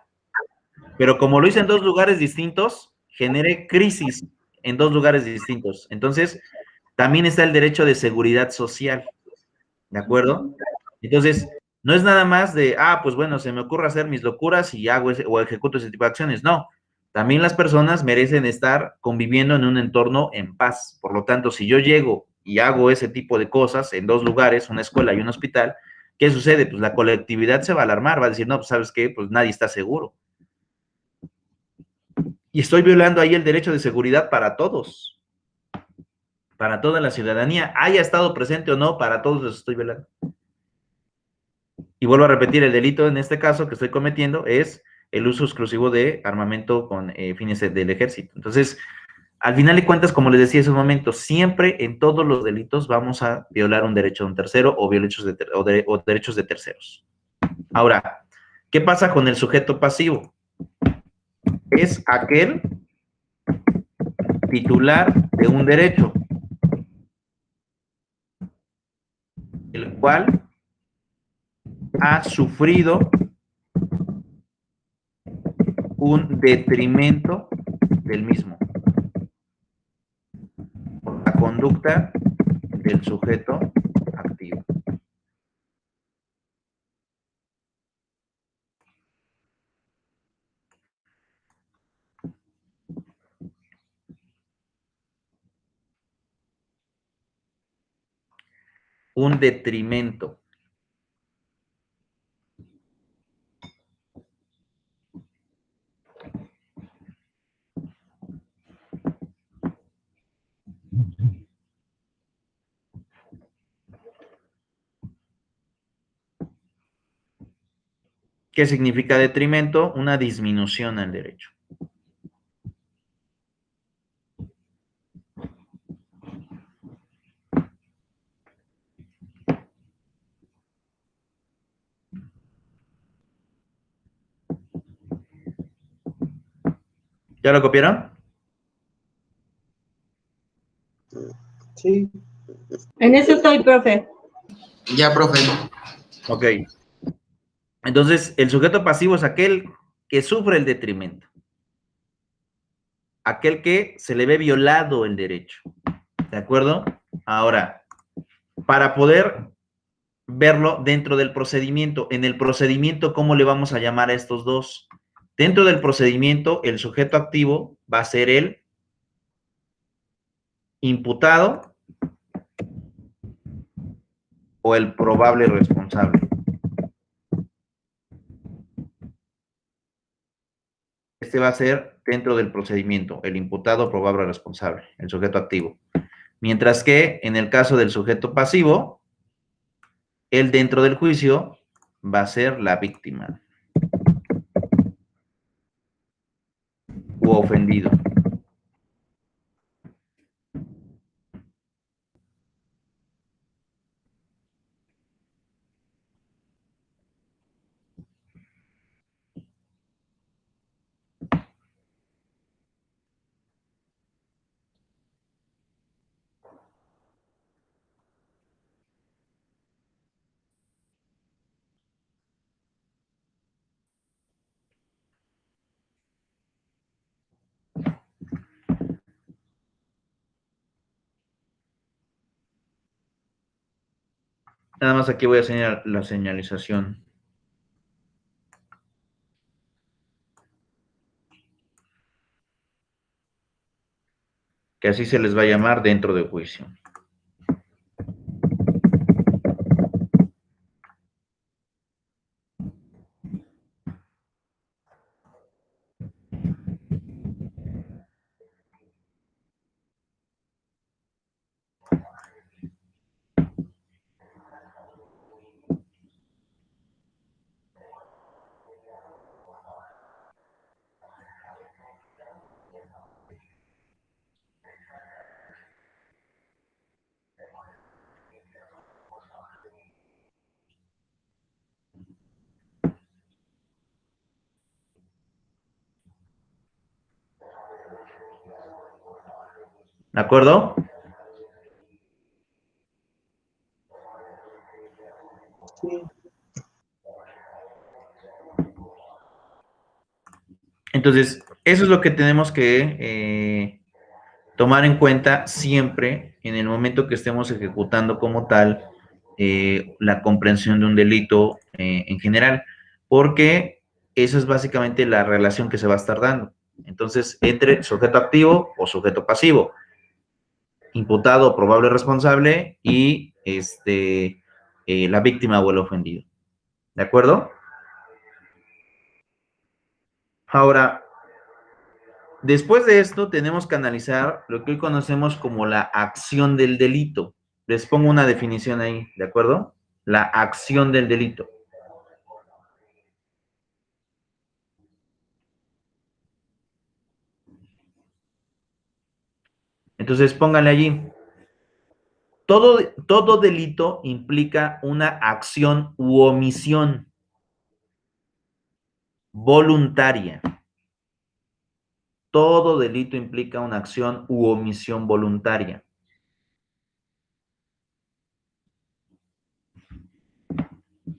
pero como lo hice en dos lugares distintos, generé crisis en dos lugares distintos. Entonces, también está el derecho de seguridad social. ¿De acuerdo? Entonces, no es nada más de, pues bueno, se me ocurre hacer mis locuras y hago o ejecuto ese tipo de acciones. No. También las personas merecen estar conviviendo en un entorno en paz. Por lo tanto, si yo llego y hago ese tipo de cosas en dos lugares, una escuela y un hospital, ¿qué sucede? Pues la colectividad se va a alarmar, va a decir, no, pues ¿sabes qué? Pues nadie está seguro. Y estoy violando ahí el derecho de seguridad para todos, para toda la ciudadanía, haya estado presente o no, para todos los estoy violando. Y vuelvo a repetir, el delito en este caso que estoy cometiendo es el uso exclusivo de armamento con fines del ejército. Entonces, al final de cuentas, como les decía hace un momento, siempre en todos los delitos vamos a violar un derecho de un tercero o derechos de terceros. Ahora, ¿qué pasa con el sujeto pasivo? Es aquel titular de un derecho, el cual ha sufrido un detrimento del mismo por la conducta del sujeto activo. Un detrimento. ¿Qué significa detrimento? Una disminución al derecho. ¿Ya lo copiaron? Sí. En eso estoy, profe. Ya, profe. Ok. Entonces, el sujeto pasivo es aquel que sufre el detrimento. aquel que se le ve violado el derecho. ¿De acuerdo? Ahora, para poder verlo dentro del procedimiento, en el procedimiento, ¿cómo le vamos a llamar a estos dos? Dentro del procedimiento, el sujeto activo va a ser el imputado o el probable responsable. Este va a ser dentro del procedimiento, el imputado probable responsable, el sujeto activo. Mientras que en el caso del sujeto pasivo, él dentro del juicio va a ser la víctima u ofendido. Nada más aquí voy a señalar la señalización. Que así se les va a llamar dentro del juicio. ¿De acuerdo? Sí. Entonces, eso es lo que tenemos que tomar en cuenta siempre en el momento que estemos ejecutando como tal la comprensión de un delito en general, porque esa es básicamente la relación que se va a estar dando. Entonces, entre sujeto activo o sujeto pasivo, imputado o probable responsable y la víctima o el ofendido. ¿De acuerdo? Ahora, después de esto, tenemos que analizar lo que hoy conocemos como la acción del delito. Les pongo una definición ahí, ¿de acuerdo? La acción del delito. Entonces, pónganle allí. Todo delito implica una acción u omisión voluntaria. Todo delito implica una acción u omisión voluntaria.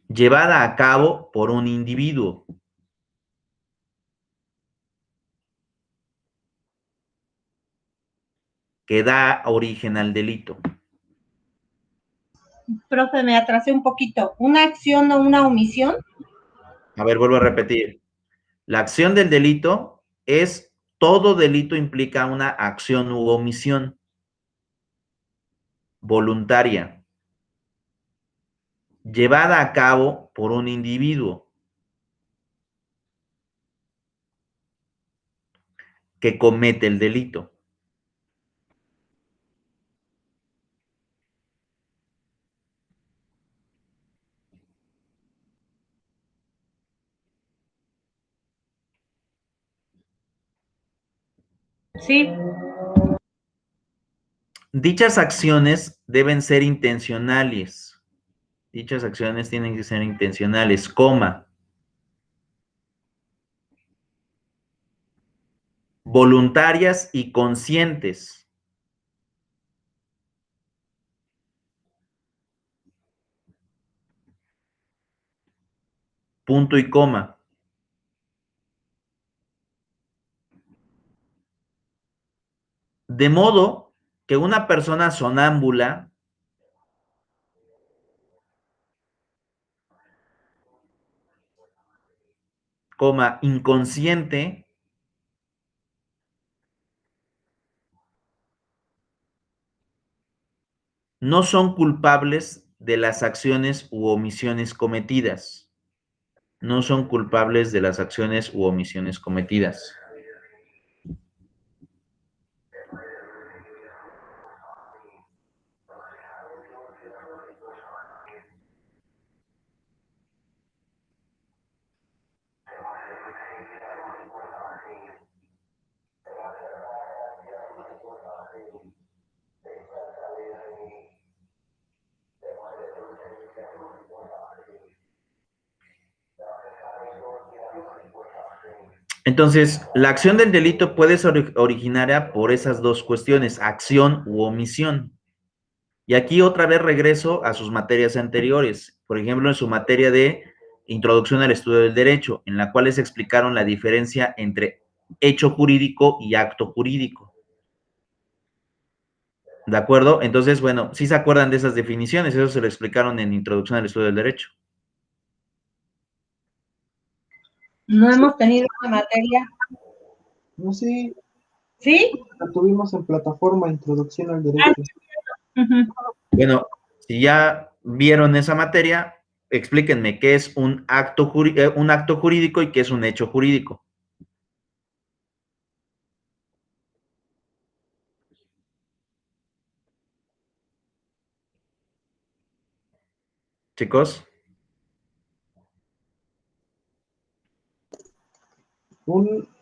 Llevada a cabo por un individuo. Que da origen al delito. Profe, me atrasé un poquito. ¿Una acción o una omisión? A ver, vuelvo a repetir. La acción del delito es, todo delito implica una acción u omisión voluntaria, llevada a cabo por un individuo que comete el delito. Sí. Dichas acciones deben ser intencionales. Dichas acciones tienen que ser intencionales, coma. Voluntarias y conscientes. Punto y coma. De modo que una persona sonámbula inconsciente no son culpables de las acciones u omisiones cometidas. No son culpables de las acciones u omisiones cometidas. Entonces, la acción del delito puede ser originaria por esas dos cuestiones, acción u omisión. Y aquí otra vez regreso a sus materias anteriores, por ejemplo, en su materia de Introducción al Estudio del Derecho, en la cual les explicaron la diferencia entre hecho jurídico y acto jurídico. ¿De acuerdo? Entonces, bueno, sí se acuerdan de esas definiciones, eso se lo explicaron en Introducción al Estudio del Derecho. No hemos tenido una materia. No sé, ¿Sí? la tuvimos en plataforma Introducción al Derecho. Ujú. Bueno, si ya vieron esa materia, explíquenme qué es un acto jurídico y qué es un hecho jurídico. Chicos,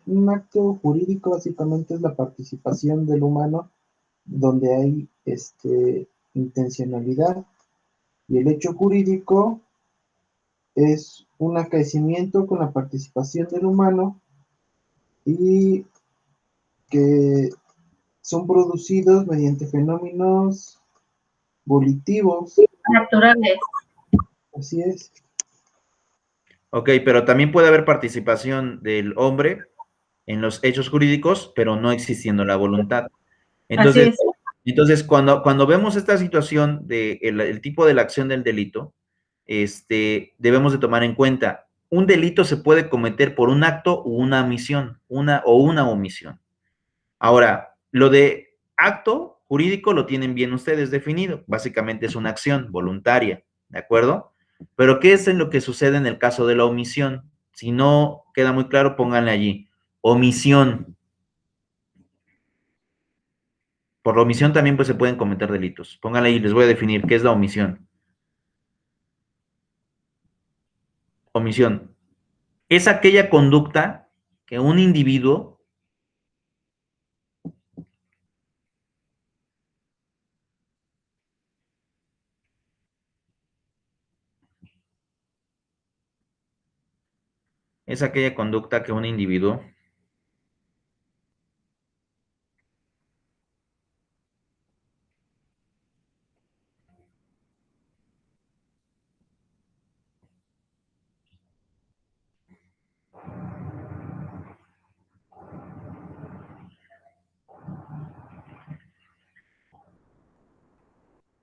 Un acto jurídico básicamente es la participación del humano donde hay intencionalidad, y el hecho jurídico es un acaecimiento con la participación del humano y que son producidos mediante fenómenos volitivos. Naturales. Así es. ok, pero también puede haber participación del hombre en los hechos jurídicos, pero no existiendo la voluntad. Así Entonces, es. cuando vemos esta situación de el tipo de la acción del delito, debemos de tomar en cuenta, un delito se puede cometer por un acto o una omisión, una omisión. Ahora, lo de acto jurídico lo tienen bien ustedes definido, básicamente es una acción voluntaria, ¿de acuerdo? Pero ¿qué es en lo que sucede en el caso de la omisión? Si no queda muy claro, pónganle allí, omisión. Por la omisión también pues, se pueden cometer delitos. Pónganle ahí, les voy a definir qué es la omisión. Omisión. Es aquella conducta que un individuo es aquella conducta que un individuo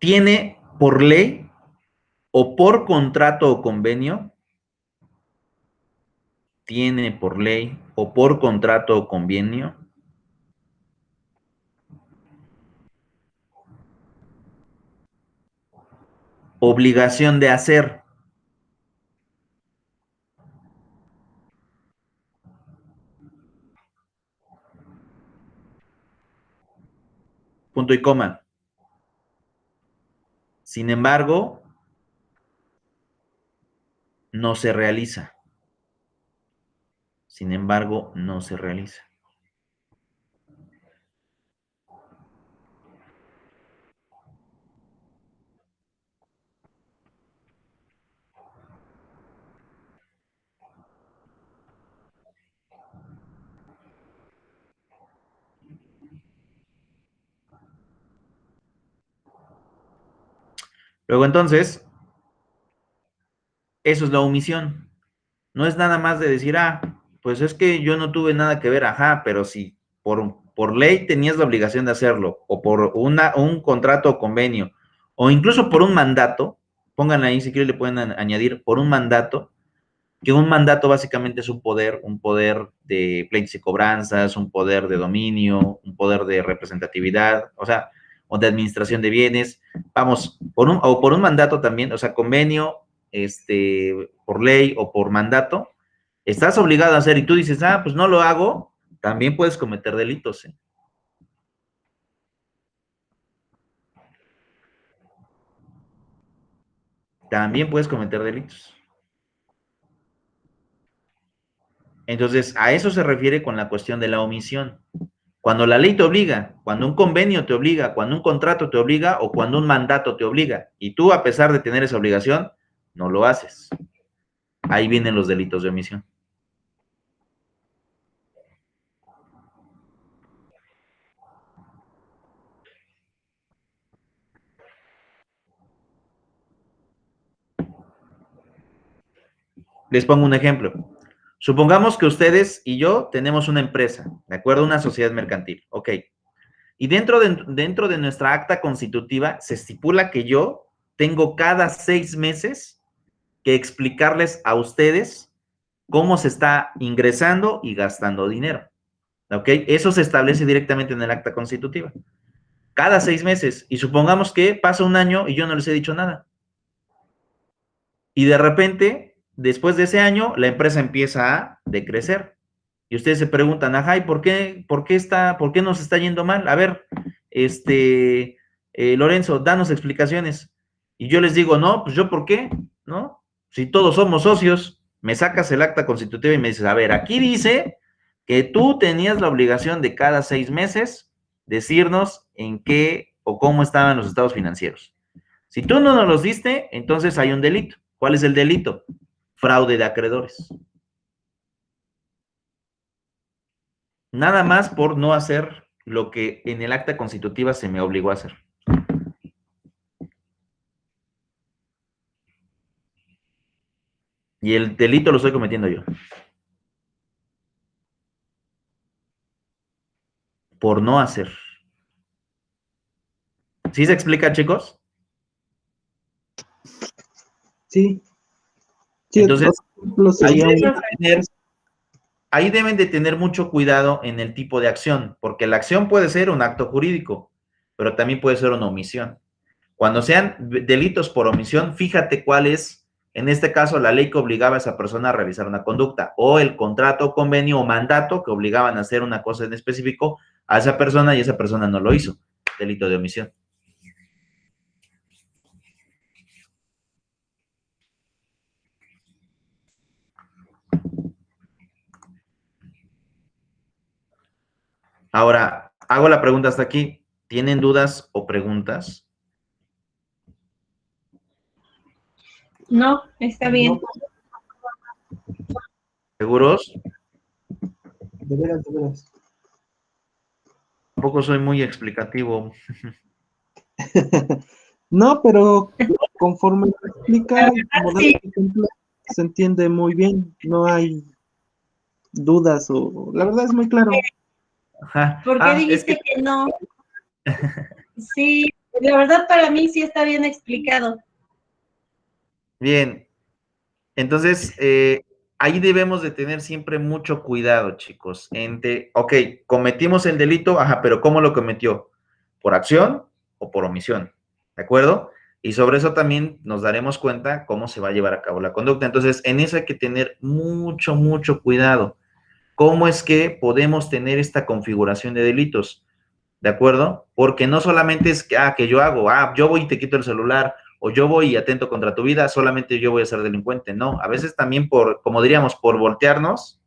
tiene por ley o por contrato o convenio, tiene por ley o por contrato o convenio, obligación de hacer, punto y coma. Sin embargo, no se realiza. Sin embargo, no se realiza. Luego entonces, eso es la omisión. No es nada más de decir, pues es que yo no tuve nada que ver, ajá, pero si por por ley tenías la obligación de hacerlo, o por un contrato o convenio, o incluso por un mandato, pónganle ahí si quieren le pueden añadir por un mandato, que un mandato básicamente es un poder de pleitos y cobranzas, un poder de dominio, un poder de representatividad, o sea, o de administración de bienes, vamos, por un mandato también, o sea, convenio, por ley o por mandato, estás obligado a hacer y tú dices, pues no lo hago, también puedes cometer delitos, ¿eh? También puedes cometer delitos. Entonces, a eso se refiere con la cuestión de la omisión. Cuando la ley te obliga, cuando un convenio te obliga, cuando un contrato te obliga o cuando un mandato te obliga, y tú a pesar de tener esa obligación, no lo haces. Ahí vienen los delitos de omisión. Les pongo un ejemplo. Supongamos que ustedes y yo tenemos una empresa, ¿de acuerdo? Una sociedad mercantil, ok. Y dentro de nuestra acta constitutiva se estipula que yo tengo cada 6 meses que explicarles a ustedes cómo se está ingresando y gastando dinero, ¿ok? Eso se establece directamente en el acta constitutiva. Cada 6 meses. Y supongamos que pasa un año y yo no les he dicho nada. Y de repente, después de ese año, la empresa empieza a decrecer. Y ustedes se preguntan, ajá, ¿y por qué nos está yendo mal? A ver, Lorenzo, danos explicaciones. Y yo les digo, no, pues yo, ¿por qué? ¿No? Si todos somos socios, me sacas el acta constitutiva y me dices, a ver, aquí dice que tú tenías la obligación de cada 6 meses decirnos en qué o cómo estaban los estados financieros. Si tú no nos los diste, entonces hay un delito. ¿Cuál es el delito? Fraude de acreedores. Nada más por no hacer lo que en el acta constitutiva se me obligó a hacer. Y el delito lo estoy cometiendo yo. Por no hacer. ¿Sí se explica, chicos? Sí. Sí, entonces, sería ahí deben de tener mucho cuidado en el tipo de acción, porque la acción puede ser un acto jurídico, pero también puede ser una omisión. Cuando sean delitos por omisión, fíjate cuál es, en este caso, la ley que obligaba a esa persona a realizar una conducta, o el contrato, convenio o mandato que obligaban a hacer una cosa en específico a esa persona y esa persona no lo hizo. Delito de omisión. Ahora, hago la pregunta hasta aquí. ¿Tienen dudas o preguntas? No, está bien. ¿Seguros? De veras, de veras. Tampoco soy muy explicativo. No, pero conforme lo explica, como da el ejemplo, se entiende muy bien. No hay dudas o la verdad es muy claro. Ajá. ¿Por qué dijiste que no? Sí, la verdad para mí sí está bien explicado. Bien. Entonces, ahí debemos de tener siempre mucho cuidado, chicos. Ok, cometimos el delito, ajá, pero ¿cómo lo cometió? ¿Por acción o por omisión? ¿De acuerdo? Y sobre eso también nos daremos cuenta cómo se va a llevar a cabo la conducta. Entonces, en eso hay que tener mucho, mucho cuidado. ¿Cómo es que podemos tener esta configuración de delitos? ¿De acuerdo? Porque no solamente es que yo hago, yo voy y te quito el celular, o yo voy y atento contra tu vida, solamente yo voy a ser delincuente. No, a veces también como diríamos, por voltearnos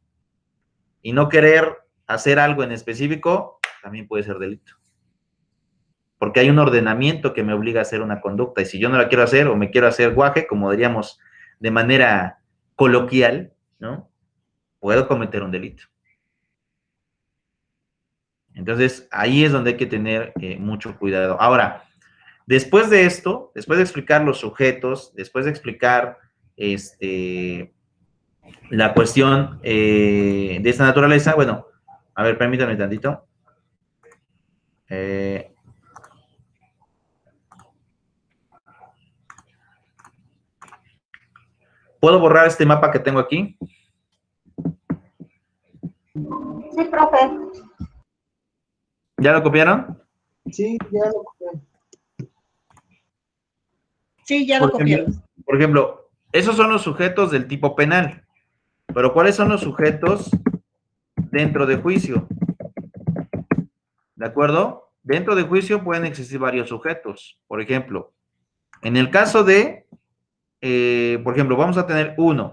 y no querer hacer algo en específico, también puede ser delito. Porque hay un ordenamiento que me obliga a hacer una conducta, y si yo no la quiero hacer, o me quiero hacer guaje, como diríamos de manera coloquial, ¿no? Puedo cometer un delito. Entonces, ahí es donde hay que tener mucho cuidado. Ahora, después de esto, después de explicar los sujetos, después de explicar la cuestión de esta naturaleza, bueno, a ver, permítanme tantito. ¿Puedo borrar este mapa que tengo aquí? Sí, profe. ¿Ya lo copiaron? Sí, ya lo copié. Sí, ya lo copiaron. Por ejemplo, esos son los sujetos del tipo penal. Pero ¿cuáles son los sujetos dentro de juicio? ¿De acuerdo? Dentro de juicio pueden existir varios sujetos. Por ejemplo, en el caso de, por ejemplo, vamos a tener uno,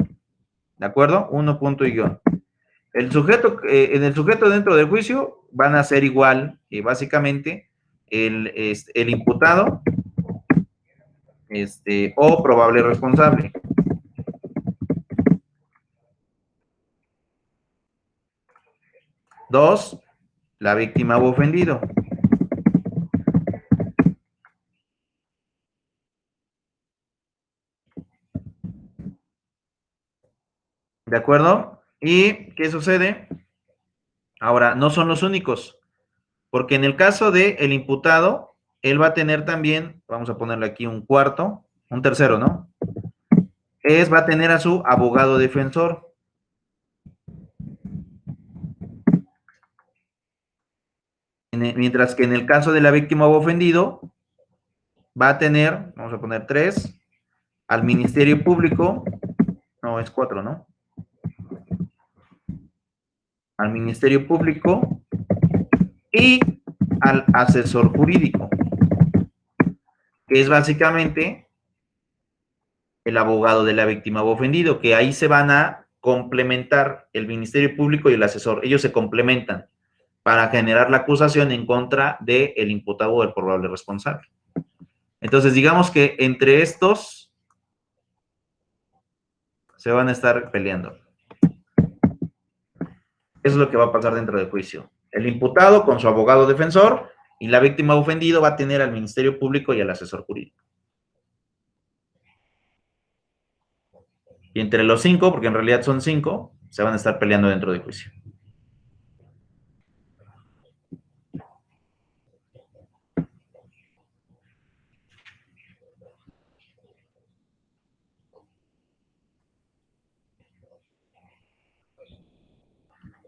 ¿de acuerdo? Uno punto y guión. El sujeto, en el sujeto dentro del juicio van a ser igual, básicamente, el imputado o probable responsable. Dos, la víctima o ofendido. ¿De acuerdo? ¿Y qué sucede? Ahora, no son los únicos, porque en el caso del imputado, él va a tener también, vamos a ponerle aquí un cuarto, un tercero, ¿no? Va a tener a su abogado defensor. Mientras que en el caso de la víctima o ofendido, va a tener, vamos a poner 3, al Ministerio Público, no, es 4, ¿no? Al Ministerio Público y al asesor jurídico, que es básicamente el abogado de la víctima o ofendido, que ahí se van a complementar el Ministerio Público y el asesor. Ellos se complementan para generar la acusación en contra del imputado o del probable responsable. Entonces, digamos que entre estos se van a estar peleando. Eso es lo que va a pasar dentro del juicio. El imputado con su abogado defensor y la víctima ofendido va a tener al Ministerio Público y al asesor jurídico. Y entre los 5, porque en realidad son 5, se van a estar peleando dentro del juicio.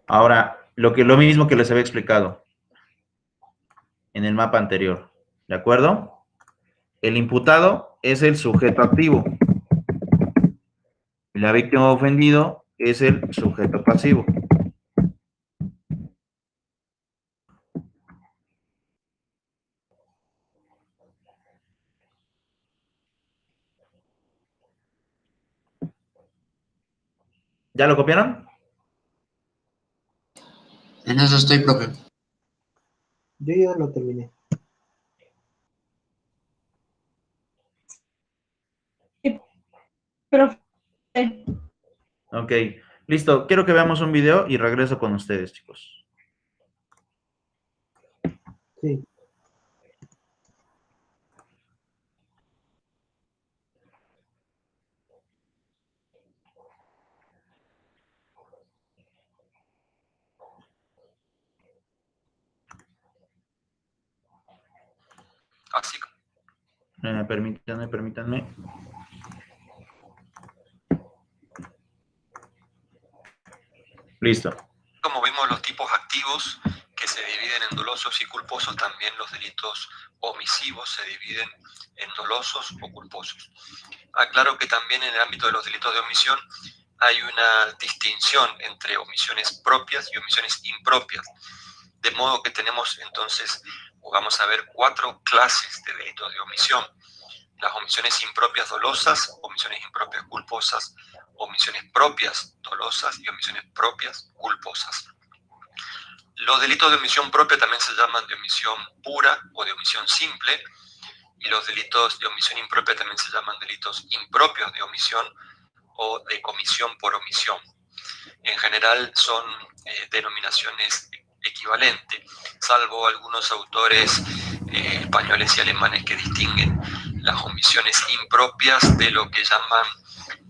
Ahora, lo mismo que les había explicado en el mapa anterior, ¿de acuerdo? El imputado es el sujeto activo y la víctima ofendido es el sujeto pasivo. ¿Ya lo copiaron? En eso estoy, profe. Yo ya lo terminé. Profe. Ok, listo. Quiero que veamos un video y regreso con ustedes, chicos. Sí. Así Permítanme. Listo. como vimos los tipos activos que se dividen en dolosos y culposos, también los delitos omisivos se dividen en dolosos o culposos. Aclaro que también en el ámbito de los delitos de omisión hay una distinción entre omisiones propias y omisiones impropias. De modo que tenemos entonces, vamos a ver 4 clases de delitos de omisión. Las omisiones impropias dolosas, omisiones impropias culposas, omisiones propias dolosas y omisiones propias culposas. Los delitos de omisión propia también se llaman de omisión pura o de omisión simple, y los delitos de omisión impropia también se llaman delitos impropios de omisión o de comisión por omisión. En general son denominaciones equivalentes, salvo algunos autores españoles y alemanes que distinguen las omisiones impropias de lo que llaman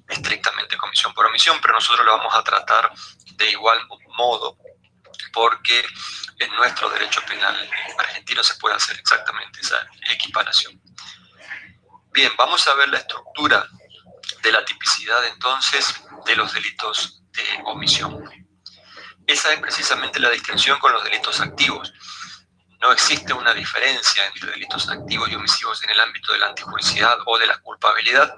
estrictamente comisión por omisión, pero nosotros lo vamos a tratar de igual modo porque en nuestro derecho penal argentino se puede hacer exactamente esa equiparación. Bien, vamos a ver la estructura de la tipicidad entonces de los delitos de omisión. Esa es precisamente la distinción con los delitos activos. No existe una diferencia entre delitos activos y omisivos en el ámbito de la antijuricidad o de la culpabilidad.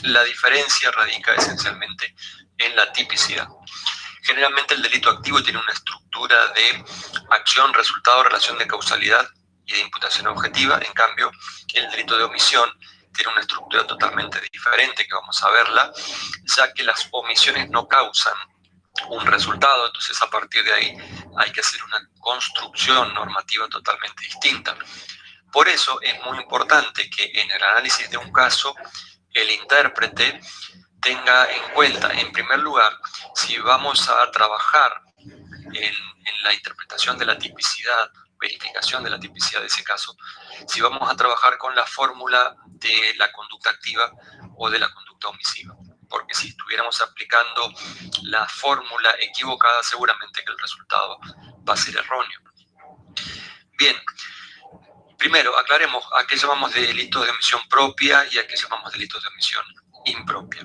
La diferencia radica esencialmente en la tipicidad. Generalmente el delito activo tiene una estructura de acción, resultado, relación de causalidad y de imputación objetiva. En cambio, el delito de omisión tiene una estructura totalmente diferente, que vamos a verla, ya que las omisiones no causan un resultado, entonces a partir de ahí hay que hacer una construcción normativa totalmente distinta. Por eso es muy importante que en el análisis de un caso el intérprete tenga en cuenta, en primer lugar, si vamos a trabajar en la interpretación de la tipicidad, verificación de la tipicidad de ese caso, si vamos a trabajar con la fórmula de la conducta activa o de la conducta omisiva. Porque si estuviéramos aplicando la fórmula equivocada, seguramente que el resultado va a ser erróneo. Bien, primero aclaremos a qué llamamos delitos de omisión propia y a qué llamamos delitos de omisión impropia.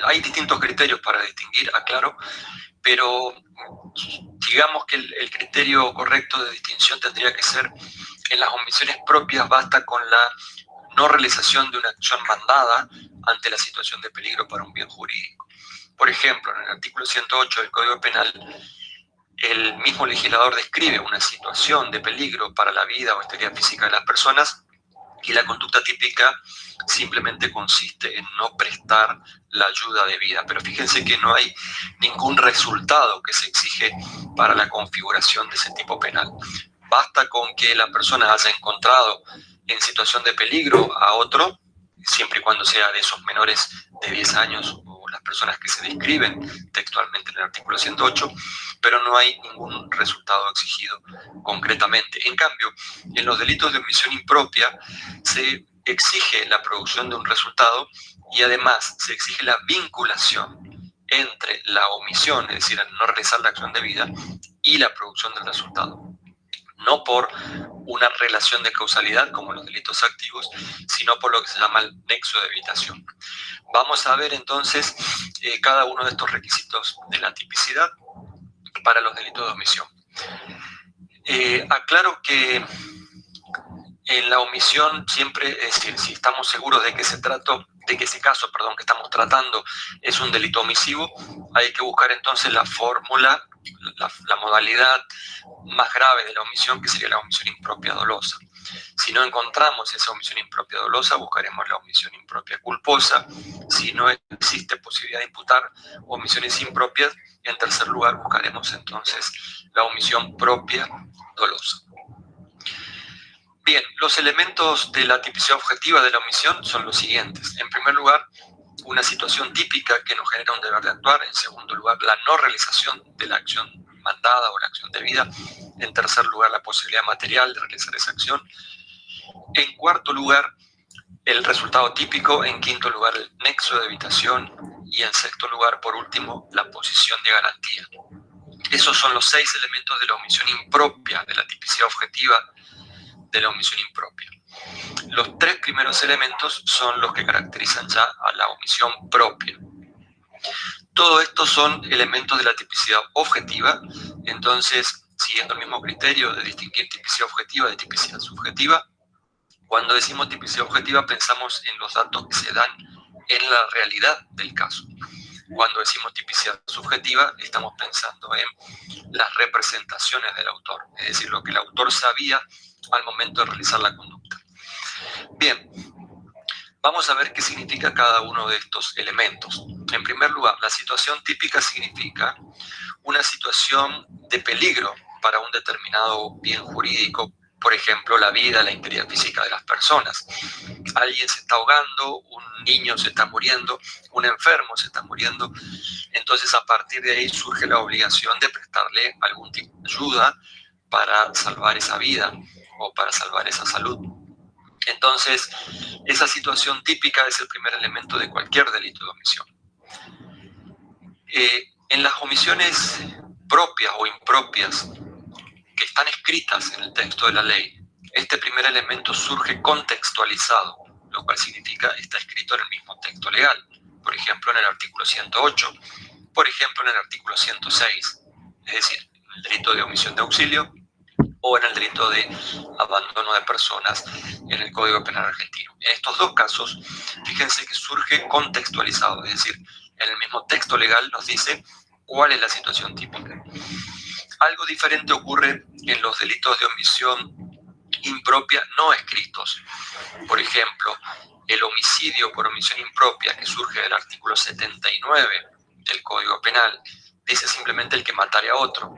Hay distintos criterios para distinguir, aclaro, pero digamos que el criterio correcto de distinción tendría que ser: en las omisiones propias basta con la no realización de una acción mandada ante la situación de peligro para un bien jurídico. Por ejemplo, en el artículo 108 del Código Penal, el mismo legislador describe una situación de peligro para la vida o integridad física de las personas, y la conducta típica simplemente consiste en no prestar la ayuda debida. Pero fíjense que no hay ningún resultado que se exige para la configuración de ese tipo penal. Basta con que la persona haya encontrado en situación de peligro a otro, siempre y cuando sea de esos menores de 10 años o las personas que se describen textualmente en el artículo 108, pero no hay ningún resultado exigido concretamente. En cambio, en los delitos de omisión impropia se exige la producción de un resultado y además se exige la vinculación entre la omisión, es decir, no realizar la acción debida, y la producción del resultado. No por una relación de causalidad como en los delitos activos, sino por lo que se llama el nexo de evitación. Vamos a ver entonces cada uno de estos requisitos de la tipicidad para los delitos de omisión. Aclaro que en la omisión siempre, es decir, si estamos seguros de que ese caso que estamos tratando es un delito omisivo, hay que buscar entonces la fórmula, la modalidad más grave de la omisión, que sería la omisión impropia dolosa. Si no encontramos esa omisión impropia dolosa, buscaremos la omisión impropia culposa. Si no existe posibilidad de imputar omisiones impropias, en tercer lugar buscaremos entonces la omisión propia dolosa. Bien, los elementos de la tipicidad objetiva de la omisión son los siguientes. En primer lugar, una situación típica que nos genera un deber de actuar. En segundo lugar, la no realización de la acción mandada o la acción debida. En tercer lugar, la posibilidad material de realizar esa acción. En cuarto lugar, el resultado típico. En quinto lugar, el nexo de evitación. Y en sexto lugar, por último, la posición de garantía. Esos son los 6 elementos de la omisión impropia, de la tipicidad objetiva de la omisión impropia. Los 3 primeros elementos son los que caracterizan ya a la omisión propia. Todo esto son elementos de la tipicidad objetiva. Entonces, siguiendo el mismo criterio de distinguir tipicidad objetiva de tipicidad subjetiva, cuando decimos tipicidad objetiva pensamos en los datos que se dan en la realidad del caso. Cuando decimos tipicidad subjetiva, estamos pensando en las representaciones del autor, es decir, lo que el autor sabía al momento de realizar la conducta. Bien, vamos a ver qué significa cada uno de estos elementos. En primer lugar, la situación típica significa una situación de peligro para un determinado bien jurídico, por ejemplo, la vida, la integridad física de las personas. Alguien se está ahogando, un niño se está muriendo, un enfermo se está muriendo. Entonces, a partir de ahí surge la obligación de prestarle algún tipo de ayuda para salvar esa vida o para salvar esa salud. Entonces, esa situación típica es el primer elemento de cualquier delito de omisión. En las omisiones propias o impropias que están escritas en el texto de la ley, este primer elemento surge contextualizado, lo cual significa está escrito en el mismo texto legal. Por ejemplo, en el artículo 108, por ejemplo, en el artículo 106, es decir, en el delito de omisión de auxilio o en el delito de abandono de personas en el Código Penal argentino. En estos dos casos, fíjense que surge contextualizado, es decir, en el mismo texto legal nos dice cuál es la situación típica. Algo diferente ocurre en los delitos de omisión impropia no escritos. Por ejemplo, el homicidio por omisión impropia, que surge del artículo 79 del Código Penal, dice simplemente el que matare a otro,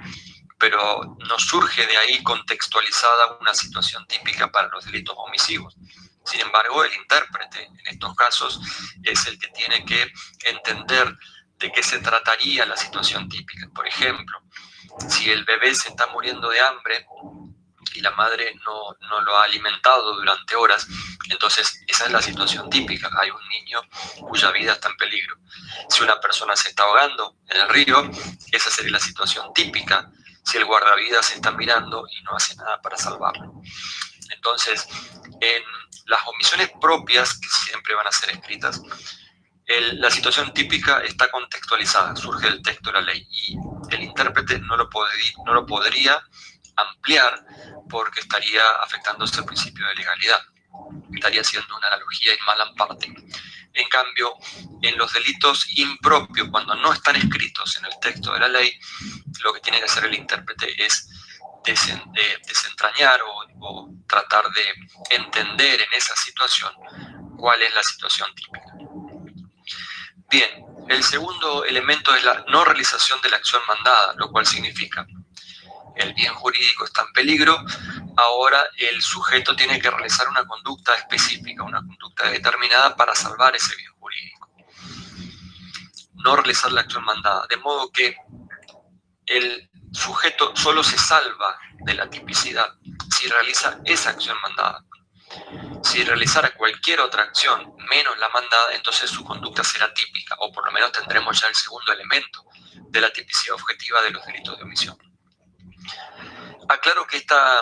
pero no surge de ahí contextualizada una situación típica para los delitos omisivos. Sin embargo, el intérprete en estos casos es el que tiene que entender de qué se trataría la situación típica. Por ejemplo, si el bebé se está muriendo de hambre y la madre no lo ha alimentado durante horas, entonces esa es la situación típica. Hay un niño cuya vida está en peligro. Si una persona se está ahogando en el río, esa sería la situación típica si el guardavidas se está mirando y no hace nada para salvarlo. Entonces, en las omisiones propias, que siempre van a ser escritas, la situación típica está contextualizada, surge del texto de la ley, y el intérprete no lo podría ampliar porque estaría afectándose el principio de legalidad. Estaría haciendo una analogía in malam parte. En cambio, en los delitos impropios, cuando no están escritos en el texto de la ley, lo que tiene que hacer el intérprete es desentrañar o tratar de entender en esa situación cuál es la situación típica. Bien, el segundo elemento es la no realización de la acción mandada, lo cual significa el bien jurídico está en peligro, ahora el sujeto tiene que realizar una conducta específica, una conducta determinada para salvar ese bien jurídico. No realizar la acción mandada, de modo que el sujeto solo se salva de la tipicidad si realiza esa acción mandada. Si realizara cualquier otra acción menos la mandada, entonces su conducta será típica, o por lo menos tendremos ya el segundo elemento de la tipicidad objetiva de los delitos de omisión. Aclaro que esta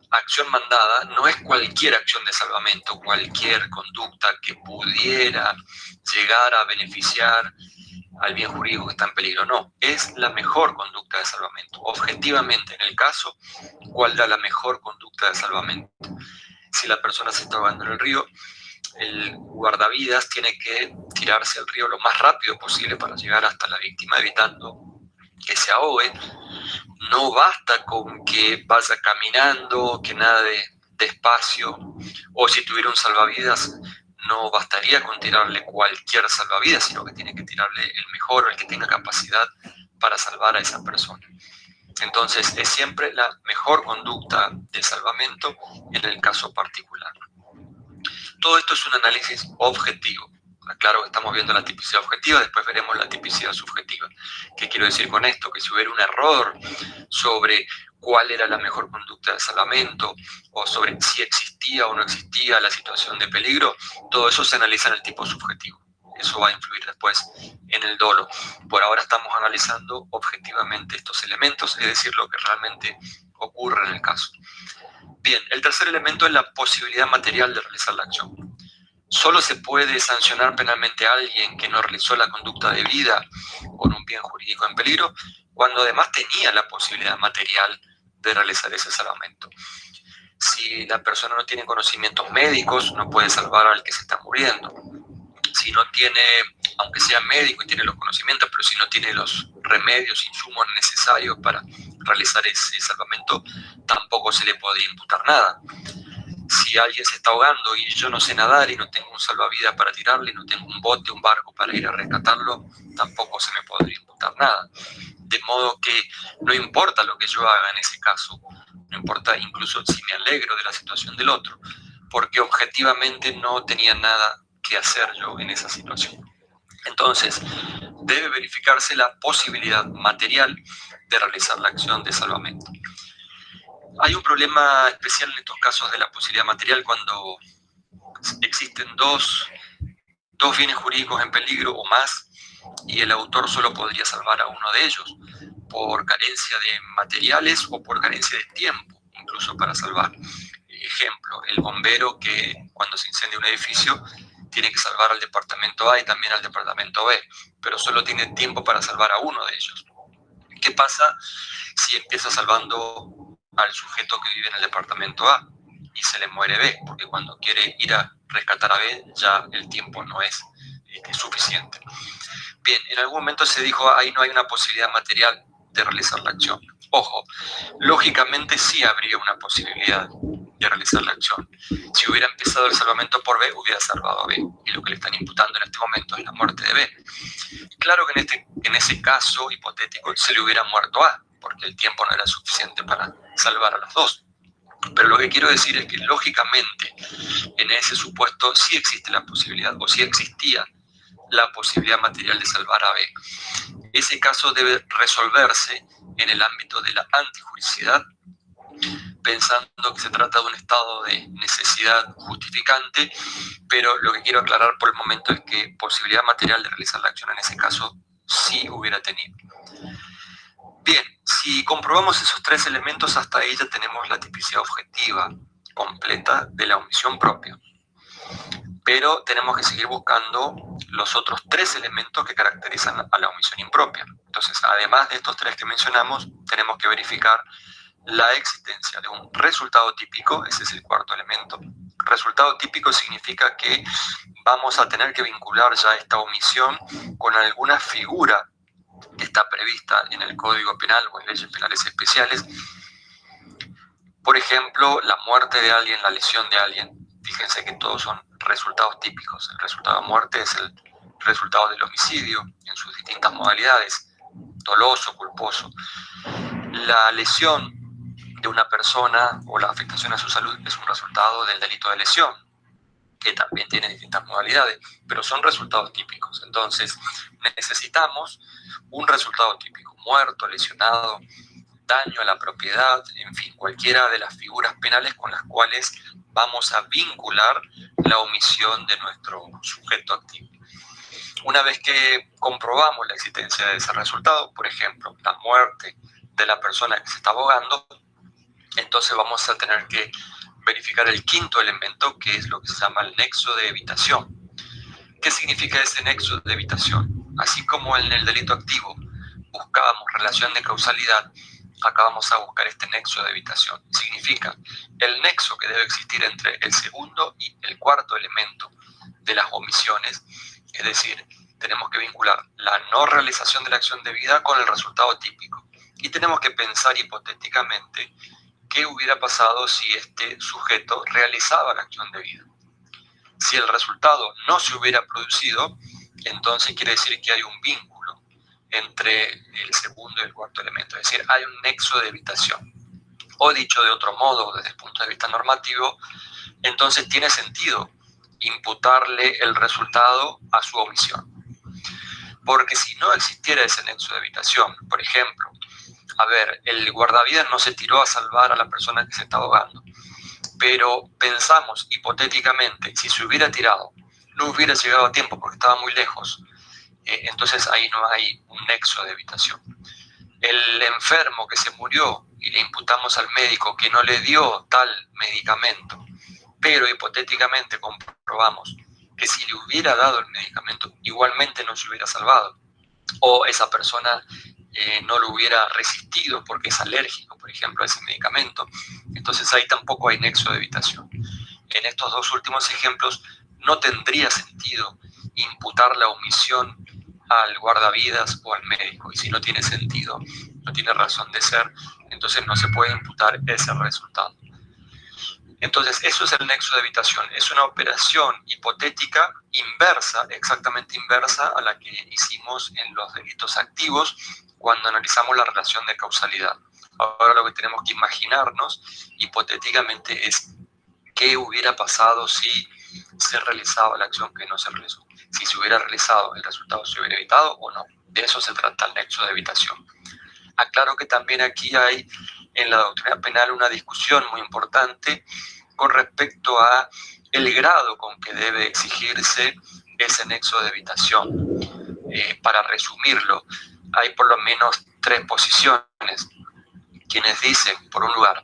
acción mandada no es cualquier acción de salvamento, cualquier conducta que pudiera llegar a beneficiar al bien jurídico que está en peligro. No, es la mejor conducta de salvamento. Objetivamente, en el caso, ¿cuál da la mejor conducta de salvamento? Si la persona se está ahogando en el río, el guardavidas tiene que tirarse al río lo más rápido posible para llegar hasta la víctima, evitando que se ahogue. No basta con que vaya caminando, que nade despacio, o si tuviera un salvavidas, no bastaría con tirarle cualquier salvavidas, sino que tiene que tirarle el mejor o el que tenga capacidad para salvar a esa persona. Entonces, es siempre la mejor conducta de salvamento en el caso particular. Todo esto es un análisis objetivo. Claro que estamos viendo la tipicidad objetiva, después veremos la tipicidad subjetiva. ¿Qué quiero decir con esto? Que si hubiera un error sobre cuál era la mejor conducta de salvamento, o sobre si existía o no existía la situación de peligro, todo eso se analiza en el tipo subjetivo. Eso va a influir después en el dolo. Por ahora estamos analizando objetivamente estos elementos, es decir, lo que realmente ocurre en el caso. Bien, el tercer elemento es la posibilidad material de realizar la acción. Solo se puede sancionar penalmente a alguien que no realizó la conducta debida con un bien jurídico en peligro, cuando además tenía la posibilidad material de realizar ese salvamento. Si la persona no tiene conocimientos médicos, no puede salvar al que se está muriendo. Si no tiene, aunque sea médico y tiene los conocimientos, pero si no tiene los remedios, insumos necesarios para realizar ese salvamento, tampoco se le podría imputar nada. Si alguien se está ahogando y yo no sé nadar y no tengo un salvavidas para tirarle, no tengo un bote, un barco para ir a rescatarlo, tampoco se me podría imputar nada. De modo que no importa lo que yo haga en ese caso, no importa incluso si me alegro de la situación del otro, porque objetivamente no tenía nada que hacer yo en esa situación. Entonces, debe verificarse la posibilidad material de realizar la acción de salvamento. Hay un problema especial en estos casos de la posibilidad material cuando existen dos bienes jurídicos en peligro o más y el autor solo podría salvar a uno de ellos. por carencia de materiales o por carencia de tiempo, incluso para salvar. Ejemplo, el bombero que cuando se incendia un edificio tiene que salvar al departamento A y también al departamento B, pero solo tiene tiempo para salvar a uno de ellos. ¿Qué pasa si empieza salvando al sujeto que vive en el departamento A y se le muere B? Porque cuando quiere ir a rescatar a B ya el tiempo no es suficiente. Bien, en algún momento se dijo, ahí no hay una posibilidad material de realizar la acción. Ojo, lógicamente sí habría una posibilidad de realizar la acción. Si hubiera empezado el salvamento por B, hubiera salvado a B, y lo que le están imputando en este momento es la muerte de B. Claro que en ese caso hipotético se le hubiera muerto A, porque el tiempo no era suficiente para salvar a los dos. Pero lo que quiero decir es que lógicamente en ese supuesto sí existe la posibilidad, o sí existía la posibilidad material de salvar a B. Ese caso debe resolverse en el ámbito de la antijuricidad, pensando que se trata de un estado de necesidad justificante, pero lo que quiero aclarar por el momento es que posibilidad material de realizar la acción en ese caso sí hubiera tenido. Bien, si comprobamos esos tres elementos, hasta ahí ya tenemos la tipicidad objetiva completa de la omisión propia. Pero tenemos que seguir buscando los otros tres elementos que caracterizan a la omisión impropia. Entonces, además de estos tres que mencionamos, tenemos que verificar la existencia de un resultado típico, ese es el cuarto elemento. Resultado típico significa que vamos a tener que vincular ya esta omisión con alguna figura que está prevista en el Código Penal o en leyes penales especiales. Por ejemplo, la muerte de alguien, la lesión de alguien. Fíjense que todos son resultados típicos. El resultado de muerte es el resultado del homicidio en sus distintas modalidades, doloso, culposo. La lesión de una persona o la afectación a su salud es un resultado del delito de lesión, que también tiene distintas modalidades, pero son resultados típicos. Entonces, necesitamos un resultado típico, muerto, lesionado, daño a la propiedad, en fin, cualquiera de las figuras penales con las cuales vamos a vincular la omisión de nuestro sujeto activo. Una vez que comprobamos la existencia de ese resultado, por ejemplo, la muerte de la persona que se está ahogando, entonces vamos a tener que verificar el quinto elemento, que es lo que se llama el nexo de evitación. ¿Qué significa ese nexo de evitación? Así como en el delito activo buscábamos relación de causalidad, acá vamos a buscar este nexo de evitación. Significa el nexo que debe existir entre el segundo y el cuarto elemento de las omisiones, es decir, tenemos que vincular la no realización de la acción debida con el resultado típico. Y tenemos que pensar hipotéticamente qué hubiera pasado si este sujeto realizaba la acción debida. Si el resultado no se hubiera producido, entonces quiere decir que hay un vínculo entre el segundo y el cuarto elemento, es decir, hay un nexo de evitación. O dicho de otro modo, desde el punto de vista normativo, entonces tiene sentido imputarle el resultado a su omisión. Porque si no existiera ese nexo de evitación, por ejemplo, a ver, el guardavidas no se tiró a salvar a la persona que se está ahogando, pero pensamos hipotéticamente, si se hubiera tirado, no hubiera llegado a tiempo porque estaba muy lejos, entonces ahí no hay un nexo de evitación. El enfermo que se murió y le imputamos al médico que no le dio tal medicamento, pero hipotéticamente comprobamos que si le hubiera dado el medicamento igualmente no se hubiera salvado, o esa persona no lo hubiera resistido porque es alérgico, por ejemplo, a ese medicamento, entonces ahí tampoco hay nexo de evitación. En estos dos últimos ejemplos no tendría sentido imputar la omisión al guardavidas o al médico, y si no tiene sentido, no tiene razón de ser, entonces no se puede imputar ese resultado. Entonces, eso es el nexo de evitación. Es una operación hipotética inversa, exactamente inversa a la que hicimos en los delitos activos cuando analizamos la relación de causalidad. Ahora lo que tenemos que imaginarnos hipotéticamente es qué hubiera pasado si se realizaba la acción que no se realizó. Si se hubiera realizado, el resultado se hubiera evitado o no. De eso se trata el nexo de evitación. Aclaro que también aquí hay en la doctrina penal una discusión muy importante con respecto a el grado con que debe exigirse ese nexo de evitación. Para resumirlo, hay por lo menos tres posiciones, quienes dicen, por un lugar,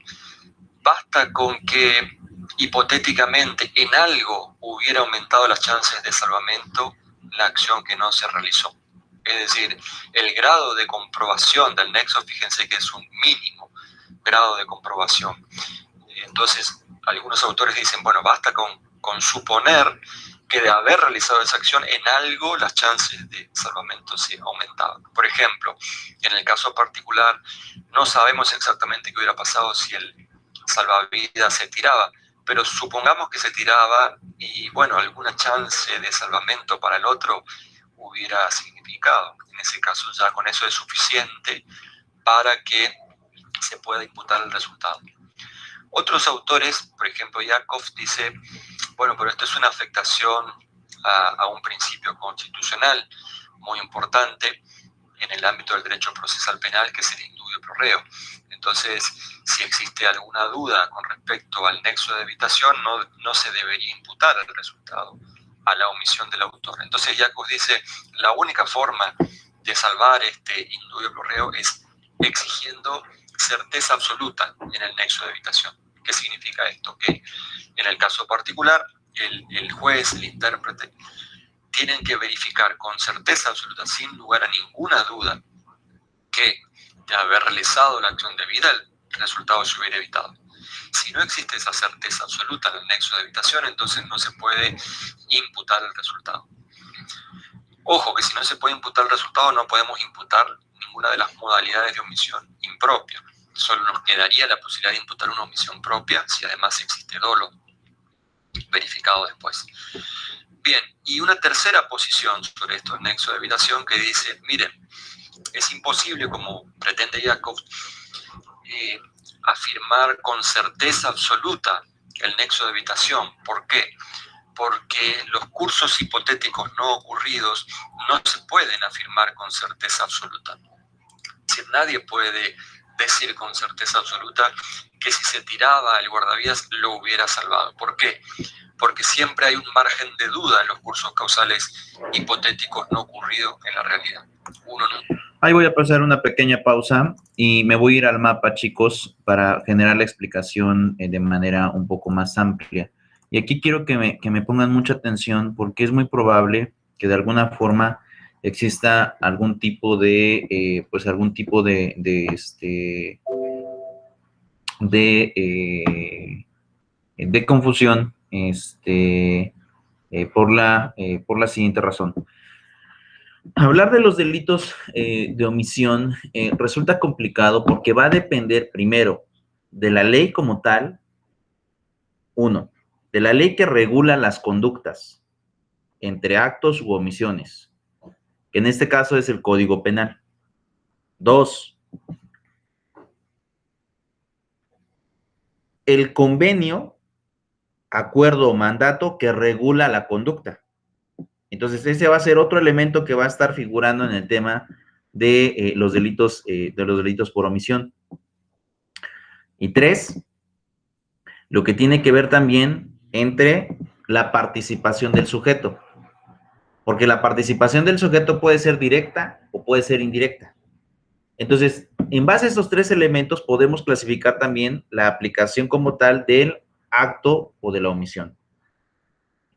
basta con que hipotéticamente en algo hubiera aumentado las chances de salvamento la acción que no se realizó. Es decir, el grado de comprobación del nexo, fíjense que es un mínimo grado de comprobación. Entonces, algunos autores dicen, bueno, basta con suponer que de haber realizado esa acción en algo las chances de salvamento se aumentaban. Por ejemplo, en el caso particular, no sabemos exactamente qué hubiera pasado si el salvavidas se tiraba, pero supongamos que se tiraba y, bueno, alguna chance de salvamento para el otro hubiera significado. En ese caso ya con eso es suficiente para que se pueda imputar el resultado. Otros autores, por ejemplo, Yakov dice, bueno, pero esto es una afectación a un principio constitucional muy importante en el ámbito del derecho procesal penal, que es el indubio pro reo. Entonces, si existe alguna duda con respecto al nexo de evitación, no se debería imputar el resultado a la omisión del autor. Entonces, Yakov dice, la única forma de salvar este indubio pro reo es exigiendo certeza absoluta en el nexo de evitación. ¿Qué significa esto? Que en el caso particular, el juez, el intérprete, tienen que verificar con certeza absoluta, sin lugar a ninguna duda, que de haber realizado la acción debida, el resultado se hubiera evitado. Si no existe esa certeza absoluta en el nexo de evitación, entonces no se puede imputar el resultado. Ojo, que si no se puede imputar el resultado, no podemos imputar ninguna de las modalidades de omisión impropia. Solo nos quedaría la posibilidad de imputar una omisión propia si además existe dolo verificado después. Bien, y una tercera posición sobre esto, el nexo de evitación, que dice, miren, es imposible, como pretende Yakov, afirmar con certeza absoluta el nexo de evitación. ¿Por qué? Porque los cursos hipotéticos no ocurridos no se pueden afirmar con certeza absoluta. Es decir, nadie puede decir con certeza absoluta que si se tiraba el guardavidas lo hubiera salvado. ¿Por qué? Porque siempre hay un margen de duda en los cursos causales hipotéticos no ocurridos en la realidad. Uno no. Ahí voy a pasar una pequeña pausa y me voy a ir al mapa, chicos, para generar la explicación de manera un poco más amplia. Y aquí quiero que me pongan mucha atención porque es muy probable que de alguna forma exista algún tipo de, de confusión, por la siguiente razón. Hablar de los delitos de omisión resulta complicado porque va a depender primero de la ley como tal, uno, de la ley que regula las conductas entre actos u omisiones, que en este caso es el Código Penal. Dos, el convenio, acuerdo o mandato que regula la conducta. Entonces, ese va a ser otro elemento que va a estar figurando en el tema de los delitos por omisión. Y tres, lo que tiene que ver también entre la participación del sujeto. Porque la participación del sujeto puede ser directa o puede ser indirecta. Entonces, en base a esos tres elementos podemos clasificar también la aplicación como tal del acto o de la omisión.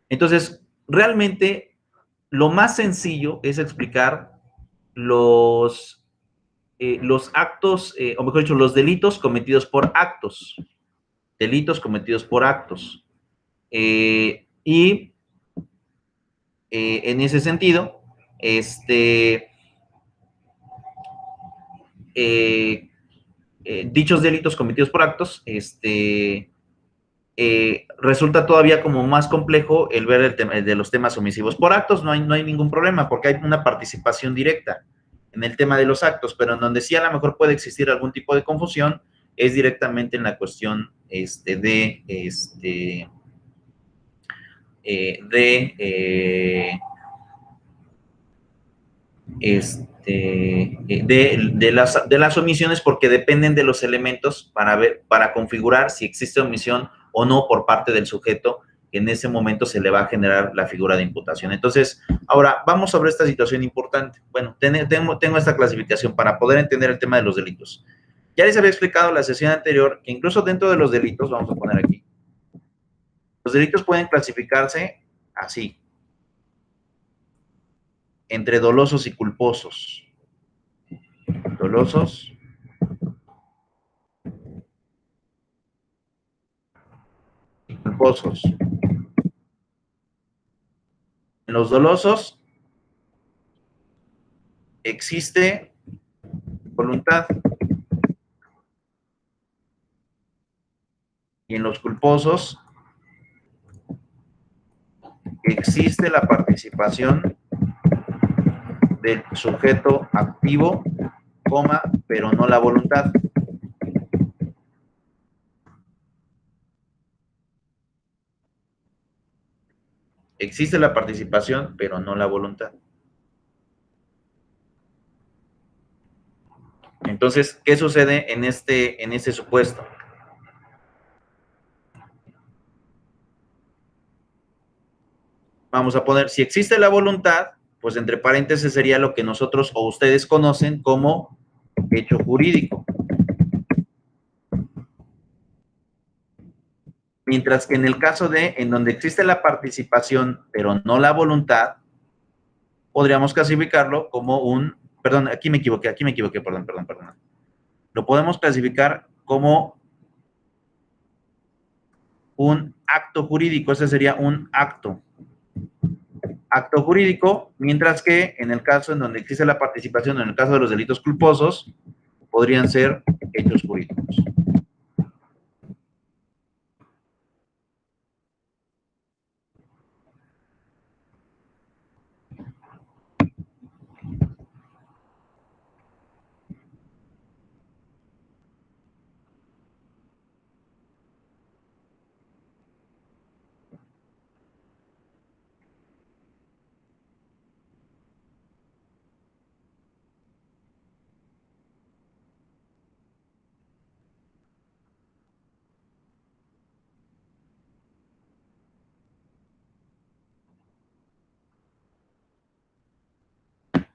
Entonces, realmente lo más sencillo es explicar los actos, o mejor dicho, los delitos cometidos por actos. Delitos cometidos por actos. En ese sentido, dichos delitos cometidos por actos, resulta todavía como más complejo el ver el de los temas omisivos. Por actos no hay ningún problema porque hay una participación directa en el tema de los actos, pero en donde sí a lo mejor puede existir algún tipo de confusión es directamente en la cuestión de las omisiones, porque dependen de los elementos para configurar si existe omisión o no por parte del sujeto en ese momento se le va a generar la figura de imputación. Entonces, ahora, vamos sobre esta situación importante. Bueno, tengo esta clasificación para poder entender el tema de los delitos. Ya les había explicado en la sesión anterior que incluso dentro de los delitos, vamos a poner aquí, los delitos pueden clasificarse así, entre dolosos y culposos. Dolosos y culposos. En los dolosos existe voluntad y en los culposos existe la participación del sujeto activo, pero no la voluntad. Existe la participación, pero no la voluntad. Entonces, ¿qué sucede en este supuesto? Vamos a poner, si existe la voluntad, pues entre paréntesis sería lo que nosotros o ustedes conocen como hecho jurídico. Mientras que en el caso en donde existe la participación, pero no la voluntad, podríamos clasificarlo como perdón, aquí me equivoqué, perdón. Lo podemos clasificar como un acto jurídico, ese sería un acto jurídico, mientras que en el caso en donde existe la participación, en el caso de los delitos culposos, podrían ser hechos jurídicos.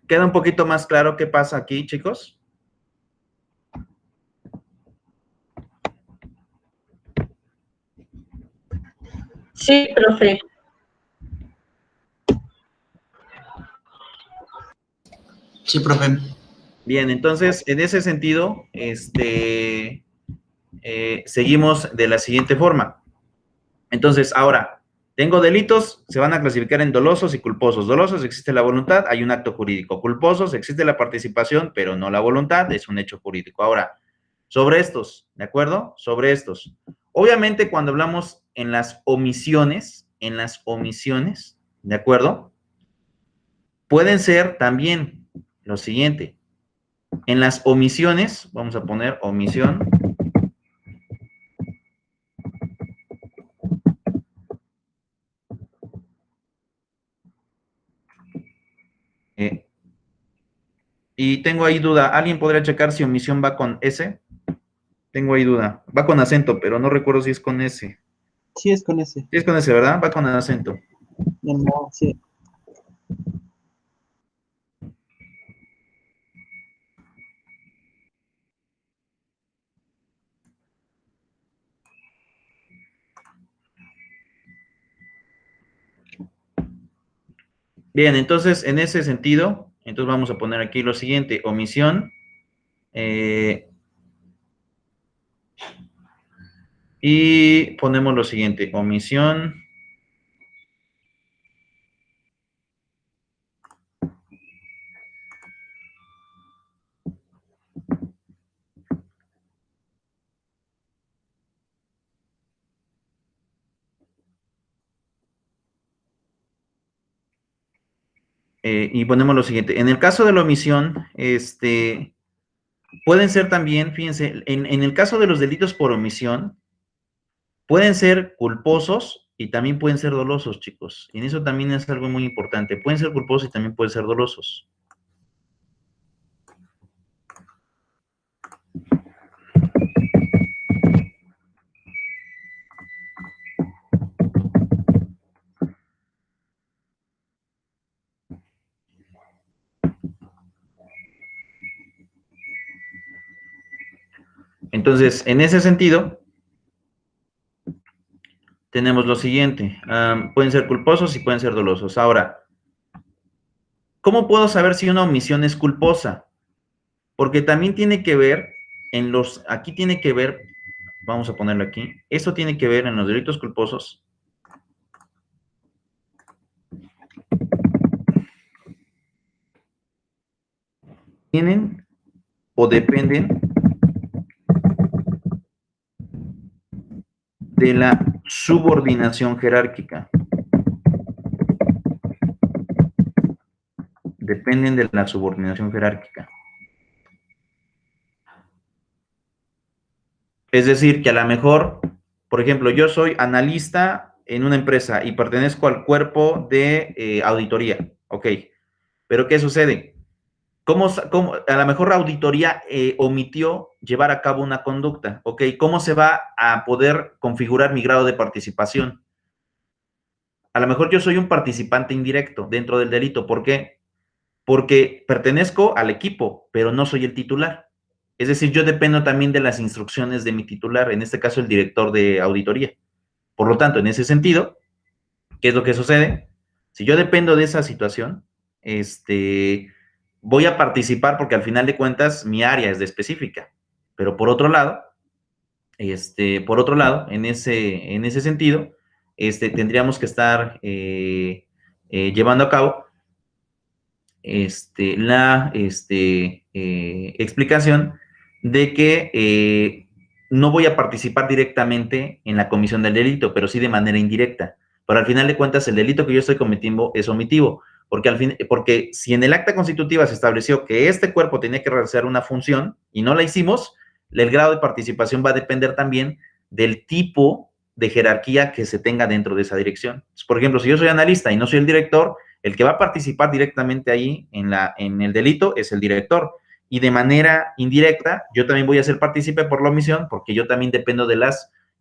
¿Queda un poquito más claro qué pasa aquí, chicos? Sí, profe. Sí, profe. Bien, entonces, en ese sentido, seguimos de la siguiente forma. Entonces, ahora, tengo delitos, se van a clasificar en dolosos y culposos. Dolosos, existe la voluntad, hay un acto jurídico. Culposos, existe la participación, pero no la voluntad, es un hecho jurídico. Ahora, sobre estos, ¿de acuerdo? Sobre estos. Obviamente, cuando hablamos en las omisiones, ¿de acuerdo? Pueden ser también lo siguiente. En las omisiones, vamos a poner omisión. Y tengo ahí duda. ¿Alguien podría checar si omisión va con S? Tengo ahí duda. Va con acento, pero no recuerdo si es con S. Sí, es con ese. Sí es con S, ¿verdad? Va con acento. No, sí. Bien, entonces, en ese sentido, entonces vamos a poner aquí lo siguiente. Omisión. Y ponemos lo siguiente. Omisión. Y ponemos lo siguiente. En el caso de la omisión, pueden ser también, fíjense, en el caso de los delitos por omisión, pueden ser culposos y también pueden ser dolosos, chicos. Y en eso también es algo muy importante. Pueden ser culposos y también pueden ser dolosos. Entonces, en ese sentido, tenemos lo siguiente. Pueden ser culposos y pueden ser dolosos. Ahora, ¿cómo puedo saber si una omisión es culposa? Porque también tiene que ver aquí tiene que ver, vamos a ponerlo aquí, esto tiene que ver en los delitos culposos. Tienen o dependen de la subordinación jerárquica. Dependen de la subordinación jerárquica. Es decir, que a lo mejor, por ejemplo, yo soy analista en una empresa y pertenezco al cuerpo de auditoría, ¿ok? Pero ¿qué sucede? A lo mejor la auditoría omitió llevar a cabo una conducta, ¿ok? ¿Cómo se va a poder configurar mi grado de participación? A lo mejor yo soy un participante indirecto dentro del delito, ¿por qué? Porque pertenezco al equipo, pero no soy el titular. Es decir, yo dependo también de las instrucciones de mi titular, en este caso el director de auditoría. Por lo tanto, en ese sentido, ¿qué es lo que sucede? Si yo dependo de esa situación, voy a participar porque al final de cuentas mi área es de específica. Pero por otro lado, en ese sentido, tendríamos que estar llevando a cabo la explicación de que no voy a participar directamente en la comisión del delito, pero sí de manera indirecta. Pero al final de cuentas, el delito que yo estoy cometiendo es omitivo, porque si en el acta constitutiva se estableció que este cuerpo tenía que realizar una función y no la hicimos, el grado de participación va a depender también del tipo de jerarquía que se tenga dentro de esa dirección. Por ejemplo, si yo soy analista y no soy el director, el que va a participar directamente ahí en el delito es el director. Y de manera indirecta, yo también voy a ser partícipe por la omisión, porque yo también dependo de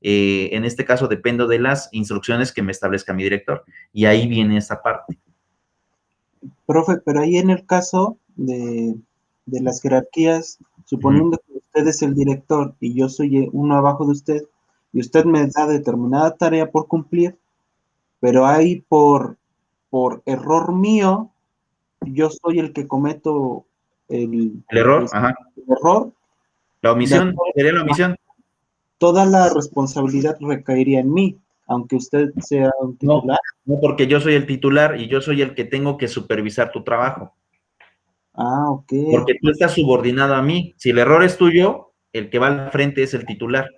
en este caso, dependo de las instrucciones que me establezca mi director. Y ahí viene esa parte. Profe, pero ahí en el caso de las jerarquías, suponiendo que usted es el director y yo soy uno abajo de usted, y usted me da determinada tarea por cumplir, pero ahí por error mío, yo soy el que cometo el error, ajá. El error. La omisión, sería la omisión. Toda la responsabilidad recaería en mí, aunque usted sea un titular. No, porque yo soy el titular y yo soy el que tengo que supervisar tu trabajo. Ah, ok. Porque tú estás subordinado a mí. Si el error es tuyo, el que va al frente es el titular.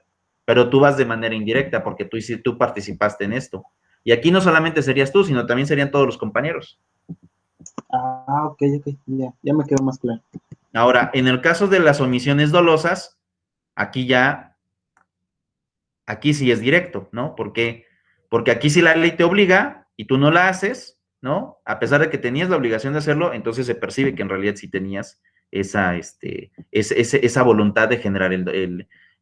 Pero tú vas de manera indirecta porque tú participaste en esto. Y aquí no solamente serías tú, sino también serían todos los compañeros. Ah, ok, ya me quedó más claro. Ahora, en el caso de las omisiones dolosas, aquí sí es directo, ¿no? Porque aquí si la ley te obliga y tú no la haces, ¿no? A pesar de que tenías la obligación de hacerlo, entonces se percibe que en realidad sí tenías esa voluntad de generar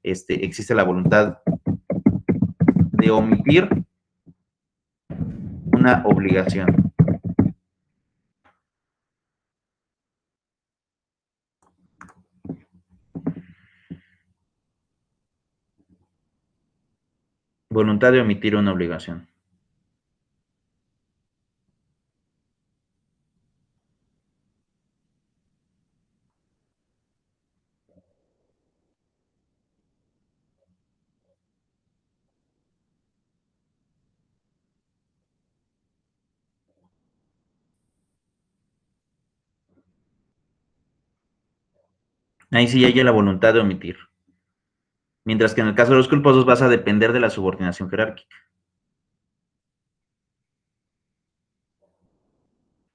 existe la voluntad de omitir una obligación. Voluntad de omitir una obligación. Ahí sí hay la voluntad de omitir. Mientras que en el caso de los culposos vas a depender de la subordinación jerárquica.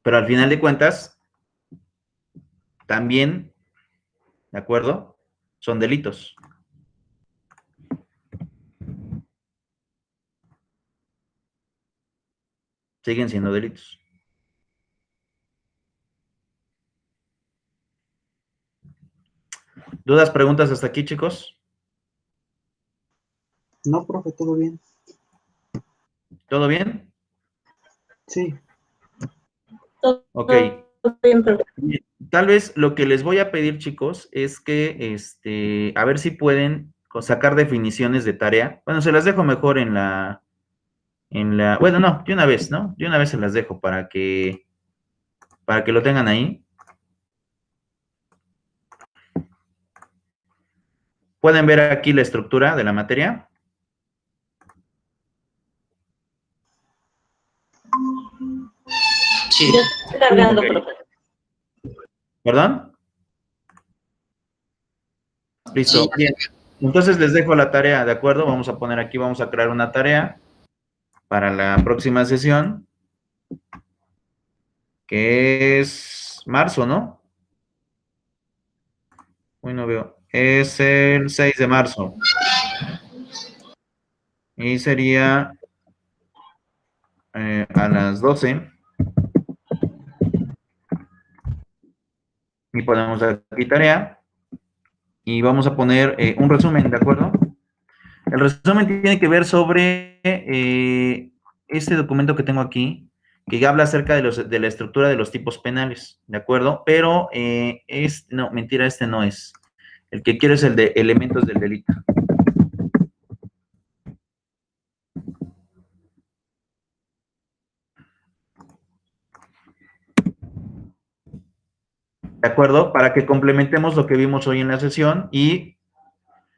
Pero al final de cuentas, también, ¿de acuerdo? Son delitos. Siguen siendo delitos. ¿Dudas, preguntas hasta aquí, chicos? No, profe, todo bien. ¿Todo bien? Sí. Ok. Todo bien, profe. Tal vez lo que les voy a pedir, chicos, es que, a ver si pueden sacar definiciones de tarea. Bueno, se las dejo mejor bueno, no, de una vez, ¿no? De una vez se las dejo para que lo tengan ahí. ¿Pueden ver aquí la estructura de la materia? Sí. Yo estoy cargando, Ok. profe. ¿Perdón? Listo. Sí. Bien. Entonces les dejo la tarea, ¿de acuerdo? Vamos a poner aquí, vamos a crear una tarea para la próxima sesión, que es marzo, ¿no? Uy, no veo. Es el 6 de marzo. Y sería a las 12. Y ponemos aquí tarea. Y vamos a poner un resumen, ¿de acuerdo? El resumen tiene que ver sobre este documento que tengo aquí, que habla acerca de la estructura de los tipos penales, ¿de acuerdo? Pero, no, mentira, este no es. El que quiero es el de elementos del delito. ¿De acuerdo? Para que complementemos lo que vimos hoy en la sesión y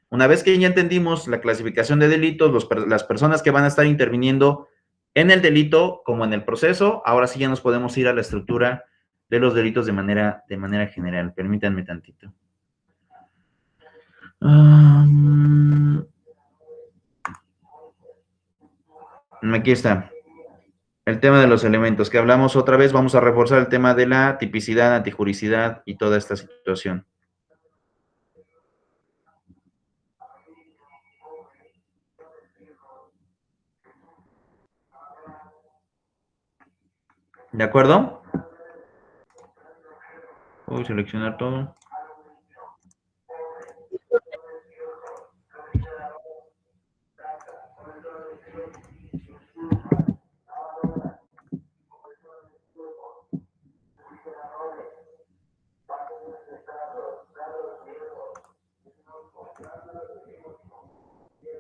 una vez que ya entendimos la clasificación de delitos, las personas que van a estar interviniendo en el delito como en el proceso, ahora sí ya nos podemos ir a la estructura de los delitos de manera general. Permítanme tantito. Aquí está. El tema de los elementos que hablamos otra vez, vamos a reforzar el tema de la tipicidad, antijuricidad y toda esta situación. ¿De acuerdo? Voy a seleccionar todo.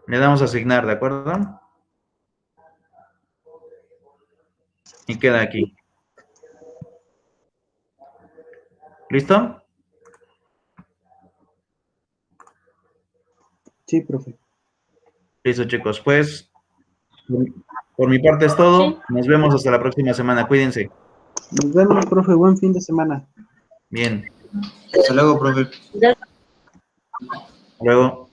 Le damos a asignar, ¿de acuerdo? Y queda aquí. ¿Listo? Sí, profe. Listo, chicos. Pues, por mi parte es todo. Nos vemos hasta la próxima semana. Cuídense. Nos vemos, profe. Buen fin de semana. Bien. Hasta luego, profe. Ya Hasta luego.